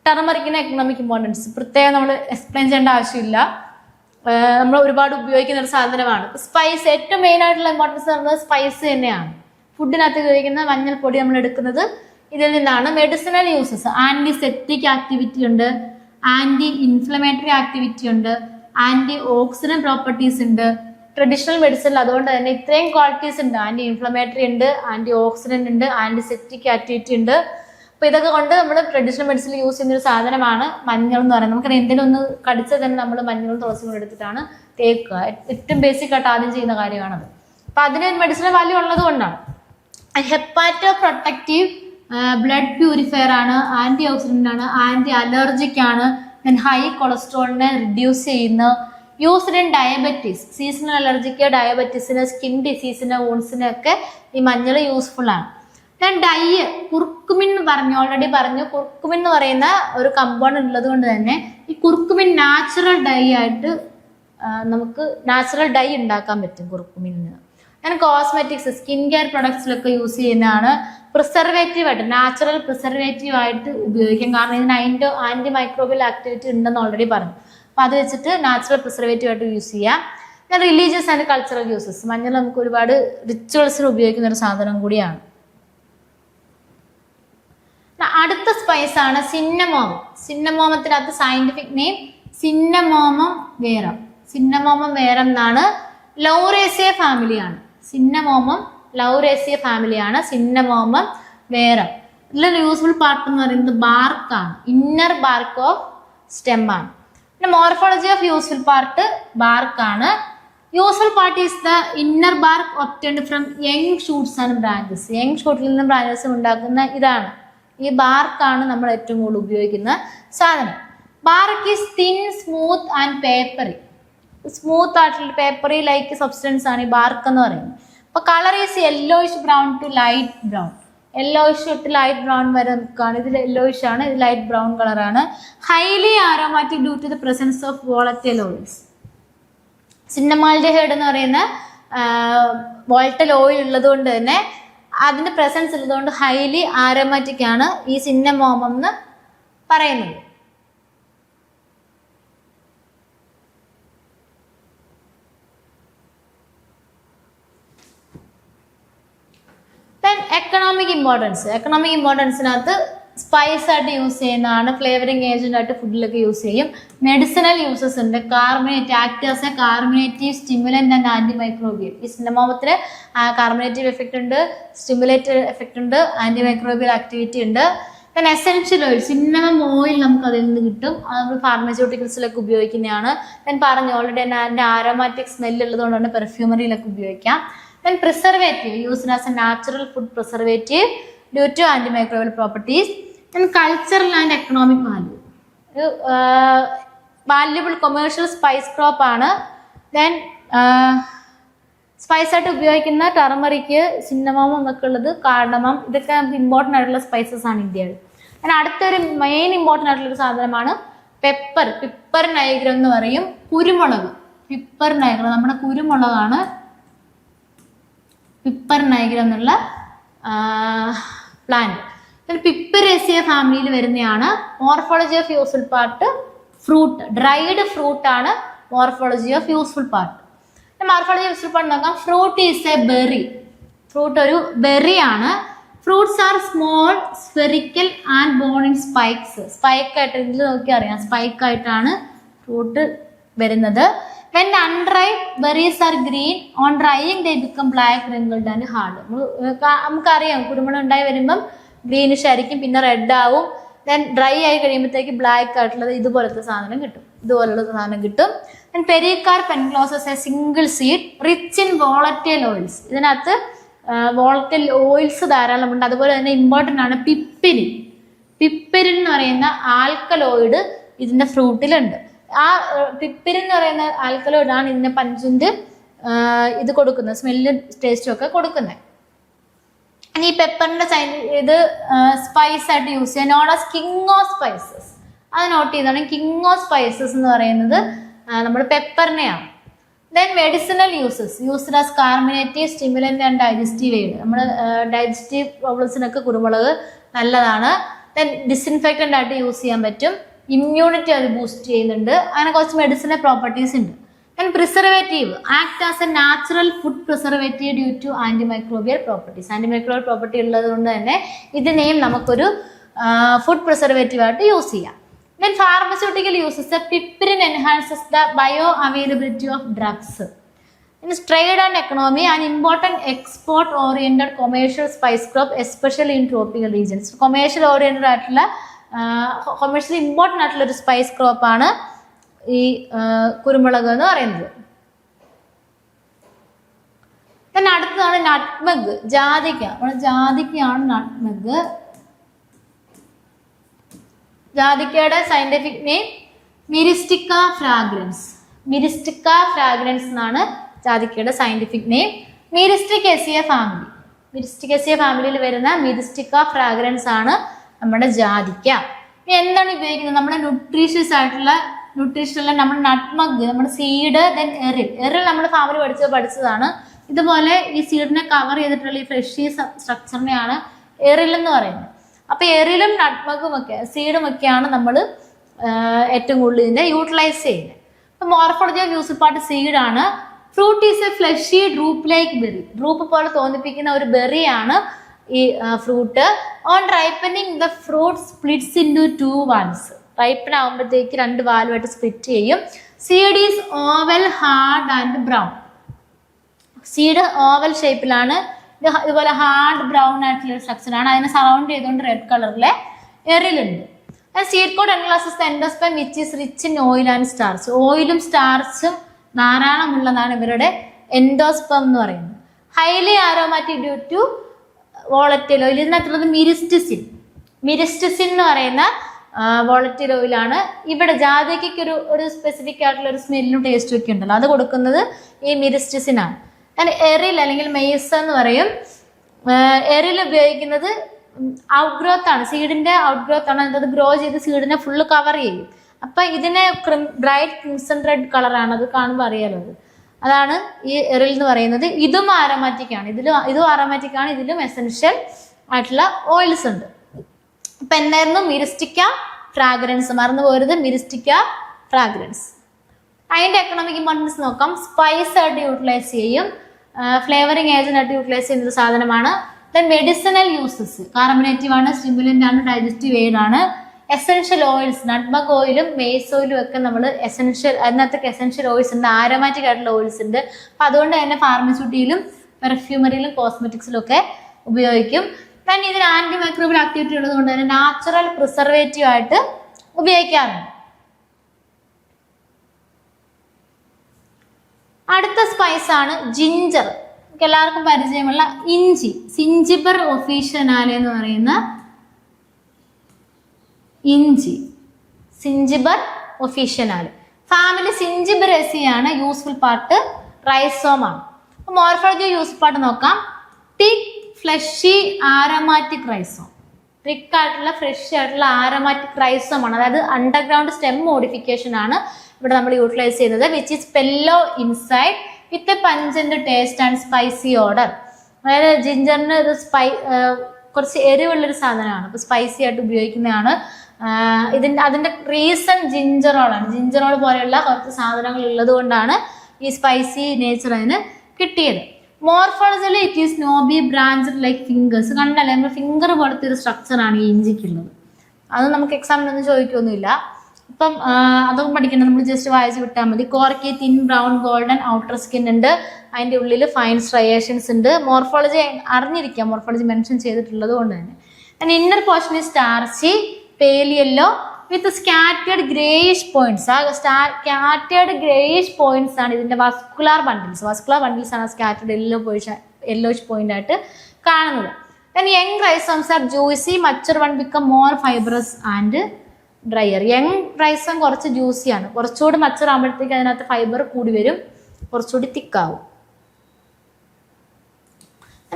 ടർമറിക്കിന് എക്കണോമിക് ഇമ്പോർട്ടൻസ് പ്രത്യേകം നമ്മൾ എക്സ്പ്ലെയിൻ ചെയ്യേണ്ട ആവശ്യമില്ല. നമ്മൾ ഒരുപാട് ഉപയോഗിക്കുന്ന ഒരു സാധനമാണ്. സ്പൈസ് ഏറ്റവും മെയിൻ ആയിട്ടുള്ള ഇമ്പോർട്ടൻസ് പറയുന്നത് സ്പൈസ് തന്നെയാണ്. ഫുഡിനകത്ത് ഉപയോഗിക്കുന്ന മഞ്ഞൾപ്പൊടി നമ്മൾ എടുക്കുന്നത് ഇതിൽ നിന്നാണ്. മെഡിസിനൽ യൂസസ്, ആന്റിസെപ്റ്റിക് ആക്ടിവിറ്റി ഉണ്ട്, ആന്റി ഇൻഫ്ലമേറ്ററി ആക്ടിവിറ്റി ഉണ്ട്, ആന്റി ഓക്സിഡന്റ് പ്രോപ്പർട്ടീസ് ഉണ്ട്. ട്രഡീഷണൽ മെഡിസിനിൽ അതുകൊണ്ട് തന്നെ ഇത്രയും ക്വാളിറ്റീസ് ഉണ്ട്. ആന്റി ഇൻഫ്ലമേറ്ററി ഉണ്ട്, ആന്റി ഓക്സിഡന്റ് ഉണ്ട്, ആന്റിസെപ്റ്റിക് ആക്ടിവിറ്റി ഉണ്ട്. അപ്പൊ ഇതൊക്കെ കൊണ്ട് നമ്മൾ ട്രഡീഷണൽ മെഡിസിനിൽ യൂസ് ചെയ്യുന്ന ഒരു സാധനമാണ് മഞ്ഞൾ എന്ന് പറയുന്നത്. നമുക്ക് എന്തെങ്കിലും ഒന്ന് കടിച്ചാൽ തന്നെ നമ്മൾ മഞ്ഞളും തുളസിയും കൂടെ എടുത്തിട്ടാണ് തേക്കുക. ഏറ്റവും ബേസിക് ആയിട്ട് ആദ്യം ചെയ്യുന്ന കാര്യമാണത്. അപ്പൊ അതിന് മെഡിസിനൽ വാല്യൂ ഉള്ളത് കൊണ്ടാണ്. ഹെപ്പാറ്റോ പ്രൊട്ടക്റ്റീവ്, ബ്ലഡ് പ്യൂരിഫയർ ആണ്, ആന്റി ഓക്സിഡന്റ് ആണ്, ആന്റി അലർജിക് ആണ്, ഹൈ കൊളസ്ട്രോളിനെ റിഡ്യൂസ് ചെയ്യുന്ന, യൂസ്ഡ് ഇൻ ഡയബറ്റീസ്, സീസണൽ അലർജിക്ക്, ഡയബറ്റീസിന്, സ്കിൻ ഡിസീസിന്, വൂൺസിന് ഒക്കെ ഈ മഞ്ഞൾ യൂസ്ഫുൾ ആണ്. ഡൈ, കുർക്കുമിൻ ഓൾറെഡി പറഞ്ഞു. കുർക്കുമിൻ എന്ന് പറയുന്ന ഒരു കമ്പൗണ്ട് ഉള്ളത് കൊണ്ട് തന്നെ ഈ കുർക്കുമിൻ നാച്ചുറൽ ഡൈ ആയിട്ട് നമുക്ക് നാച്ചുറൽ ഡൈ ഉണ്ടാക്കാൻ പറ്റും കുർക്കുമിന്. കോസ്മെറ്റിക്സ്, സ്കിൻ കെയർ പ്രൊഡക്ട്സിലൊക്കെ യൂസ് ചെയ്യുന്നതാണ്. പ്രിസർവേറ്റീവ് ആയിട്ട്, നാച്ചുറൽ പ്രിസർവേറ്റീവ് ആയിട്ട് ഉപയോഗിക്കാം. കാരണം ഇതിന് അതിൻ്റെ ആന്റി മൈക്രോബിയൽ ആക്ടിവിറ്റി ഉണ്ടെന്ന് ഓൾറെഡി പറഞ്ഞു. അപ്പോൾ അത് വെച്ചിട്ട് നാച്ചുറൽ പ്രിസർവേറ്റീവ് ആയിട്ട് യൂസ് ചെയ്യാം. റിലീജിയസ് ആൻഡ് കൾച്ചറൽ യൂസസ്, മഞ്ഞൾ നമുക്ക് ഒരുപാട് റിച്വൽസിൽ ഉപയോഗിക്കുന്ന ഒരു സാധനം കൂടിയാണ്. അടുത്ത സ്പൈസ് ആണ് സിന്നമോമം. സിന്നമോമത്തിനകത്ത് സയന്റിഫിക് നെയിം സിന്നമോമം വേറം. സിന്നമോമം വേറം എന്നാണ്. ലൗറേസിയ ഫാമിലിയാണ്. സിന്നമോമം ലൗറേസിയ ഫാമിലിയാണ്. സിന്നമോമം വേറം. ഇതിലൊരു യൂസ്ഫുൾ പാർട്ട് എന്ന് പറയുന്നത് ബാർക്കാണ്. ഇന്നർ ബാർക്ക് ഓഫ് സ്റ്റെം ആണ്. പിന്നെ മോർഫോളജി ഓഫ് യൂസ്ഫുൾ പാർട്ട് ബാർക്കാണ്. Useful part is the inner bark obtained from young shoots and branches. Young ഷൂട്ടിൽ നിന്നും ബ്രാഞ്ചസ് ഉണ്ടാക്കുന്ന ഇതാണ്. ഈ ബാർക്കാണ് നമ്മൾ ഏറ്റവും കൂടുതൽ ഉപയോഗിക്കുന്ന സാധനം. Bark is thin, smooth and papery. Smooth ആയിട്ടുള്ള പേപ്പറി ലൈക്ക് സബ്സ്റ്റൻസ് ആണ് ഈ ബാർക്ക് എന്ന് പറയുന്നത്. അപ്പൊ colour is yellowish brown to light brown. Yellowish തൊട്ട് ലൈറ്റ് ബ്രൗൺ വരെ നിൽക്കുകയാണ്. ഇതിൽ യെല്ലോയിഷ് ആണ്, ഇത് ലൈറ്റ് ബ്രൗൺ കളറാണ്. Highly aromatic due to the presence of volatile oils. Cinnamaldehyde എന്ന് പറയുന്ന വോളറ്റൈൽ ഓയിൽ ഉള്ളത് കൊണ്ട് തന്നെ അതിന്റെ പ്രസൻസ് ഉള്ളതുകൊണ്ട് ഹൈലി ആരോമാറ്റിക് ആണ് ഈ സിന്നമോമം എന്ന് പറയുന്നത്. എക്കണോമിക് ഇമ്പോർട്ടൻസിനകത്ത് സ്പൈസ് ആയിട്ട് യൂസ് ചെയ്യുന്നതാണ്. ഫ്ലേവറിംഗ് ഏജന്റ് ആയിട്ട് ഫുഡിലൊക്കെ യൂസ് ചെയ്യും. മെഡിസിനൽ യൂസസ് ഉണ്ട്. Carbonate, act as a carbonative, stimulant and antimicrobial. ഈ സിന്നമോമത്തിന് കാർബണേറ്റീവ് എഫക്റ്റ് ഉണ്ട്, സ്റ്റിമുലേറ്റീവ് എഫക്റ്റ് ഉണ്ട്, ആന്റി മൈക്രോബിയൽ ആക്ടിവിറ്റി ഉണ്ട്. പിന്നെ എസെൻഷ്യൽ ഓയിൽ, സിന്നമം ഓയിൽ നമുക്ക് അതിൽ നിന്ന് കിട്ടും. അത് നമ്മൾ ഫാർമസ്യൂട്ടിക്കൽസിലൊക്കെ ഉപയോഗിക്കുന്നതാണ്. ഞാൻ പറഞ്ഞു ഓൾറെഡി തന്നെ അതിൻ്റെ ആരോമാറ്റിക് സ്മെല്ല് ഉള്ളതുകൊണ്ടാണ് പെർഫ്യൂമറിയിലൊക്കെ ഉപയോഗിക്കാം. Then preservative, used as a natural food preservative due to antimicrobial properties. Then cultural and economic value. Valuable commercial spice crop ആണ്. Then സ്പൈസ് ആയിട്ട് ഉപയോഗിക്കുന്ന ടർമറിക്, സിന്നമോമം എന്നൊക്കെ ഉള്ളത്, കാർഡമം, ഇതൊക്കെ ഇമ്പോർട്ടൻ്റ് ആയിട്ടുള്ള സ്പൈസസ് ആണ് ഇന്ത്യയിൽ. പിന്നെ അടുത്തൊരു മെയിൻ ഇമ്പോർട്ടൻ്റ് ആയിട്ടുള്ളൊരു സാധനമാണ് പെപ്പർ. പിപ്പർ നൈഗ്രം എന്ന് പറയും. കുരുമുളക്, പിപ്പർ നൈഗ്രം നമ്മുടെ കുരുമുളകാണ്. പിപ്പർ നൈഗ്രം എന്നുള്ള പ്ലാന്റ്. പിപ്പറേസിയ ഫാമിലിയിൽ വരുന്നതാണ്. Morphology of useful part fruit, dried fruit ആണ് morphology of useful part. Morphology useful part നോക്കാം. Fruit is a berry. Fruit ഒരു ബെറി ആണ്. Fruits are small, spherical and borne in spikes. Spike ആയിട്ട് ഇതിൽ നോക്കി അറിയാം, സ്പൈക്ക് ആയിട്ടാണ് ഫ്രൂട്ട് വരുന്നത്. When unripe, berries are green. On drying, they become black, wrinkled and hard. നമുക്കറിയാം കുരുമുളക് ഉണ്ടായി വരുമ്പം ഗ്രീനിഷ് ആയിരിക്കും, പിന്നെ റെഡ് ആവും. ദെൻ ഡ്രൈ ആയി കഴിയുമ്പോഴത്തേക്ക് ബ്ലാക്ക് ആയിട്ടുള്ളത് ഇതുപോലത്തെ സാധനം കിട്ടും, ഇതുപോലുള്ള സാധനം കിട്ടും. Then pericarp encloses a single seed rich in volatile oils. ഇതിനകത്ത് വോളറ്റൈൽ ഓയിൽസ് ധാരാളം ഉണ്ട്. അതുപോലെ തന്നെ ഇമ്പോർട്ടൻ്റ് ആണ് പിപ്പിരിൻ. പിപ്പിരിൻ എന്ന് പറയുന്ന ആൽക്കലോയിഡ് ഇതിൻ്റെ ഫ്രൂട്ടിലുണ്ട്. ആ പിപ്പിരിൻ എന്ന് പറയുന്ന ആൽക്കലോയിഡാണ് ഇതിനെ പഞ്ചിൻ്റെ ഇത് കൊടുക്കുന്നത്, സ്മെല്ലും ടേസ്റ്റും ഒക്കെ കൊടുക്കുന്നത്. ഈ പെപ്പറിന്റെ ഇത് സ്പൈസ് ആയിട്ട് യൂസ് ചെയ്യാൻ known as king of spices. അത് നോട്ട് ചെയ്താണ്. കിങ് ഓഫ് സ്പൈസസ് എന്ന് പറയുന്നത് നമ്മൾ പെപ്പറിനെയാണ്. Then medicinal uses, used as carbonative, stimulant and digestive aid. നമ്മൾ ഡൈജസ്റ്റീവ് പ്രോബ്ലംസിനൊക്കെ കുരുമുളക് നല്ലതാണ്. ദെൻ ഡിസിൻഫെക്റ്റൻ്റ് ആയിട്ട് യൂസ് ചെയ്യാൻ പറ്റും. ഇമ്മ്യൂണിറ്റി അത് ബൂസ്റ്റ് ചെയ്യുന്നുണ്ട്. അങ്ങനെ കുറച്ച് മെഡിസിനൽ പ്രോപ്പർട്ടീസ് ഉണ്ട്. And preservative act as a natural food preservative due to antimicrobial properties. Antimicrobial property ഉള്ളതുകൊണ്ട് തന്നെ ഇതിനെയും നമുക്കൊരു ഫുഡ് പ്രിസർവേറ്റീവ് ആയിട്ട് യൂസ് ചെയ്യാം. Then pharmaceutical uses, piperin enhances the bioavailability of drugs. In trade and economy, an important export-oriented commercial spice crop, especially in tropical regions. Commercial-oriented ആയിട്ടുള്ള commercially important ആയിട്ടുള്ള ഒരു spice crop ആണ് ഈ കുരുമുളക് എന്ന് പറയുന്നത്. then അടുത്തതാണ് നട്ട്മെഗ്, ജാതിക്ക. ജാതിക്കയാണ് നട്ട്മെഗ്. ജാതിക്കയുടെ scientific name Myristica fragrans. Myristica fragrans എന്നാണ് ജാതിക്കയുടെ scientific name. Myristicaceae family, Myristicaceae ഫാമിലിയിൽ വരുന്ന മിരിസ്റ്റിക്ക ഫ്രാഗ്രൻസ് ആണ് നമ്മുടെ ജാതിക്ക. എന്താണ് ഉപയോഗിക്കുന്നത്? നമ്മുടെ ന്യൂട്രീഷ്യസ് ആയിട്ടുള്ള നമ്മുടെ നട്ട്മഗ്, നമ്മുടെ സീഡ്, ദെൻ എറിൽ നമ്മൾ ഫാമിലി പഠിച്ചതാണ്. ഇതുപോലെ ഈ സീഡിനെ കവർ ചെയ്തിട്ടുള്ള ഈ ഫ്രഷി സ്ട്രക്ചറിനെയാണ് എറിൽ എന്ന് പറയുന്നത്. അപ്പൊ എറിലും നട്ട്മഗും ഒക്കെ സീഡും ഒക്കെയാണ് നമ്മൾ ഏറ്റവും കൂടുതൽ ഇതിന്റെ യൂട്ടിലൈസ് ചെയ്യുന്നത്. അപ്പൊ morphology of useful part seed ആണ്. Fruit is a fleshy drupe like berry. Drupe പോലെ തോന്നിപ്പിക്കുന്ന ഒരു ബെറിയാണ് ഈ fruit. On ripening the fruit splits into 2 valves. Ripen ആകുമ്പോഴത്തേക്ക് 2 വാൽവായിട്ട് സ്പ്ലിറ്റ് ചെയ്യും. Seed is oval, hard and brown. Seed oval ഷേപ്പിലാണ്. ഇതുപോലെ ഹാർഡ് ബ്രൗൺ ആയിട്ടുള്ള സ്ട്രക്ചർ ആണ്. അതിനെ സറൗണ്ട് ചെയ്തുകൊണ്ട് റെഡ് കളറിലെ എറിലുണ്ട്. Seed coat encloses the endosperm which is rich in oil and starch. ഓയിലും സ്റ്റാർച്ചും ധാരാളമുള്ളതാണ് ഇവരുടെ എൻഡോസ്പെം എന്ന് പറയുന്നത്. Highly aromatic due to volatile oil. ഇതിനകത്തുള്ളത് മിരിസ്റ്റിസിൻ. മിരിസ്റ്റിസിൻ എന്ന് പറയുന്ന വോളറ്റൈൽ ഓയിലാണ്. ഇവിടെ ജാതിക്കയ്ക്ക് ഒരു സ്പെസിഫിക് ആയിട്ടുള്ള ഒരു സ്മെല്ലും ടേസ്റ്റും ഒക്കെ ഉണ്ടല്ലോ, അത് കൊടുക്കുന്നത് ഈ മിരിസ്റ്റിസിൻ ആണ്. എറിൽ അല്ലെങ്കിൽ മെയ്സ് എന്ന് പറയും. എറിൽ ഉപയോഗിക്കുന്നത് ഔട്ട്ഗ്രോത്ത് ആണ്, സീഡിന്റെ ഔട്ട്ഗ്രോത്ത് ആണ്. അത് ഗ്രോ ചെയ്ത് സീഡിനെ ഫുള്ള് കവർ ചെയ്യും. അപ്പൊ ഇതിനെ ബ്രൈറ്റ് ക്രിംസൺ റെഡ് കളറാണ്, അത് കാണുമ്പോൾ അറിയാലോ. അതാണ് ഈ എറിൽ എന്ന് പറയുന്നത്. ഇതും ആരോമാറ്റിക് ആണ്. ഇതും ആരോമാറ്റിക് ആണ്. ഇതിലും എസെൻഷ്യൽ ആയിട്ടുള്ള ഓയിൽസ് ഉണ്ട്. അപ്പൊ എന്തായിരുന്നു? Myristica fragrance. മറന്നു പോരുത്, മിരിസ്റ്റിക്ക ഫ്രാഗ്രൻസ്. അതിന്റെ എക്കണോമിക് ഇമ്പോർട്ടൻസ് നോക്കാം. സ്പൈസ് ആയിട്ട് യൂട്ടിലൈസ് ചെയ്യും, ഫ്ലേവറിങ് ഏജന്റ് ആയിട്ട് യൂട്ടിലൈസ് ചെയ്യുന്ന ഒരു സാധനമാണ്. ദെൻ മെഡിസിനൽ യൂസസ്, കാർബണേറ്റീവ് ആണ്, സ്റ്റിമുലന്റ് ആണ്, ഡൈജസ്റ്റീവ് എയ്ഡ് ആണ്. എസെൻഷ്യൽ ഓയിൽസ്, നട്ട്മഗ് ഓയിലും മെയ്സ് ഓയിലും ഒക്കെ നമ്മൾ എസെൻഷ്യൽ, അതിനകത്തൊക്കെ എസെൻഷ്യൽ ഓയിൽസ് ഉണ്ട്, ആരോമാറ്റിക് ആയിട്ടുള്ള ഓയിൽസ് ഉണ്ട്. അപ്പൊ അതുകൊണ്ട് തന്നെ ഫാർമസ്യൂട്ടിയിലും പെർഫ്യൂമറിയിലും കോസ്മെറ്റിക്സിലും ഒക്കെ ഉപയോഗിക്കും. തന്നെ ഇതിന് ആന്റി മൈക്രോബിയൽ ആക്ടിവിറ്റി ഉള്ളത് കൊണ്ട് തന്നെ നാച്ചുറൽ പ്രിസർവേറ്റീവ് ആയിട്ട് ഉപയോഗിക്കാറുണ്ട്. അടുത്ത സ്പൈസ് ആണ് ജിഞ്ചർ. എല്ലാവർക്കും പരിചയമുള്ള ഇഞ്ചി, സിഞ്ചിബർ ഒഫീഷ്യനാലെ എന്ന് പറയുന്ന ഇഞ്ചി, സിഞ്ചിബർ ഒഫീഷ്യനാലെ ഫാമിലി സിഞ്ചിബറേസിയാണ്. യൂസ്ഫുൾ പാർട്ട് റൈസോം ആണ്. മോർഫോളജി യൂസ്ഫുൾ പാർട്ട് നോക്കാം. Thick fleshy aromatic rhizome. Thick ആയിട്ടുള്ള ഫ്രഷ് ആയിട്ടുള്ള ആരോമാറ്റിക് റൈസോം ആണ്. അതായത് അണ്ടർഗ്രൗണ്ട് സ്റ്റെം മോഡിഫിക്കേഷൻ ആണ് ഇവിടെ നമ്മൾ യൂട്ടിലൈസ് ചെയ്യുന്നത്. Which is yellow inside with a pungent taste and spicy odour. അതായത് ജിഞ്ചറിന് ഒരു കുറച്ച് എരിവുള്ളൊരു സാധനമാണ്, അപ്പൊ സ്പൈസി ആയിട്ട് ഉപയോഗിക്കുന്നതാണ്. അതിന്റെ റീസൺ ജിഞ്ചറോളാണ്. ജിഞ്ചറോൾ പോലെയുള്ള കുറച്ച് സാധനങ്ങൾ ഉള്ളത് കൊണ്ടാണ് ഈ സ്പൈസി നേച്ചർ അതിന് കിട്ടിയത്. മോർഫോളജിയിൽ it is knobby branch like fingers. കണ്ടല്ലേ, നമ്മൾ ഫിംഗർ പോലത്തെ ഒരു സ്ട്രക്ചറാണ് ഈ ഇഞ്ചിക്കുള്ളത്. അത് നമുക്ക് എക്സാമിനൊന്നും ചോദിക്കൊന്നുമില്ല. അപ്പം അതൊക്കെ പഠിക്കണം, നമ്മൾ ജസ്റ്റ് വായിച്ച് വിട്ടാൽ മതി. Corky thin brown golden outer skin ഉണ്ട്, അതിൻ്റെ ഉള്ളിൽ ഫൈൻ സ്ട്രയേഷൻസ് ഉണ്ട്. മോർഫോളജി അറിഞ്ഞിരിക്കാം, മോർഫോളജി മെൻഷൻ ചെയ്തിട്ടുള്ളത് കൊണ്ട് തന്നെ. Inner portion is starchy pale yellow with scattered greyish points. ആ സ്കാറ്റേർഡ് ഗ്രേയിഷ് പോയിന്റ്സ് ആണ് ഇതിന്റെ വസ്കുലാർ ബണ്ടിൽസ്. വസ്കുലാർ ബണ്ടിൽസ് ആണ് സ്കാറ്റേർഡ് യെല്ലോയിഷ് പോയിന്റ് ആയിട്ട് കാണുന്നത്. Young rhizomes are juicy, maturer one become more fibrous and drier. Young rhizome കുറച്ച് ജ്യൂസിയാണ്, കുറച്ചുകൂടി mature ആകുമ്പോഴത്തേക്ക് അതിനകത്ത് ഫൈബർ കൂടി വരും, കുറച്ചുകൂടി തിക്കാവും.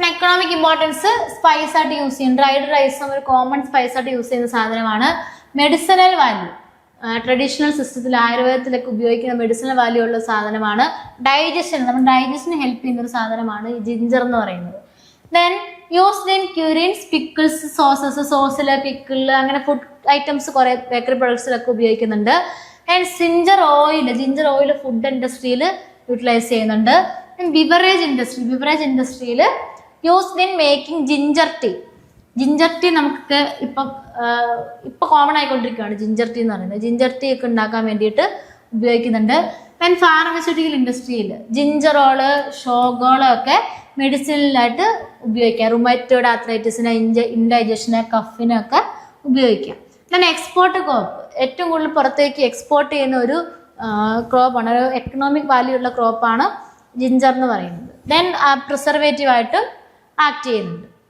എക്കണോമിക് ഇമ്പോർട്ടൻസ് സ്പൈസ് ആയിട്ട് യൂസ് ചെയ്യും. ഡ്രൈഡ് റൈസം ഒരു കോമൺ സ്പൈസ് ആയിട്ട് യൂസ് ചെയ്യുന്ന സാധനമാണ്. മെഡിസിനൽ വാല്യൂ, ട്രഡീഷണൽ സിസ്റ്റത്തിൽ ആയുർവേദത്തിലൊക്കെ ഉപയോഗിക്കുന്ന മെഡിസിനൽ വാല്യൂ ഉള്ള സാധനമാണ്. ഡൈജഷൻ, നമ്മുടെ ഡൈജഷന് ഹെൽപ്പ് ചെയ്യുന്ന ഒരു സാധനമാണ് ഈ ജിഞ്ചർ എന്ന് പറയുന്നത്. Then used in curries, pickles, sauces, സോസില്, പിക്കിള്, അങ്ങനെ ഫുഡ് ഐറ്റംസ് കുറെ ബേക്കറി പ്രൊഡക്ട്സിലൊക്കെ ഉപയോഗിക്കുന്നുണ്ട്. ആൻഡ് ജിഞ്ചർ ഓയിൽ ഫുഡ് ഇൻഡസ്ട്രിയിൽ യൂട്ടിലൈസ് ചെയ്യുന്നുണ്ട്. ബിവറേജ് ഇൻഡസ്ട്രിയിൽ used in making ginger tea നമുക്ക് ഇപ്പൊ കോമൺ ആയിക്കൊണ്ടിരിക്കുകയാണ് ജിഞ്ചർ ടീ എന്ന് പറയുന്നത്. ജിഞ്ചർ ടീ ഒക്കെ ഉണ്ടാക്കാൻ വേണ്ടിയിട്ട് ഉപയോഗിക്കുന്നുണ്ട്. ദെൻ ഫാർമസ്യൂട്ടിക്കൽ ഇൻഡസ്ട്രിയിൽ ജിഞ്ചറോള് ഷോഗോള് ഒക്കെ മെഡിസിനിലായിട്ട് ഉപയോഗിക്കാം. റുമറ്റോയ്ഡ് ആർത്രൈറ്റിസിന്, ഇൻഡൈജഷന്, കഫിനൊക്കെ ഉപയോഗിക്കാം. ദെൻ എക്സ്പോർട്ട് ക്രോപ്പ്, ഏറ്റവും കൂടുതൽ പുറത്തേക്ക് എക്സ്പോർട്ട് ചെയ്യുന്ന ഒരു ക്രോപ്പാണ്, ഒരു എക്കണോമിക് വാല്യൂ ഉള്ള ക്രോപ്പാണ് ജിഞ്ചർ എന്ന് പറയുന്നത്. ദെൻ പ്രിസർവേറ്റീവ് ആയിട്ട് ആക്ട് ചെയ്യുന്നുണ്ട്.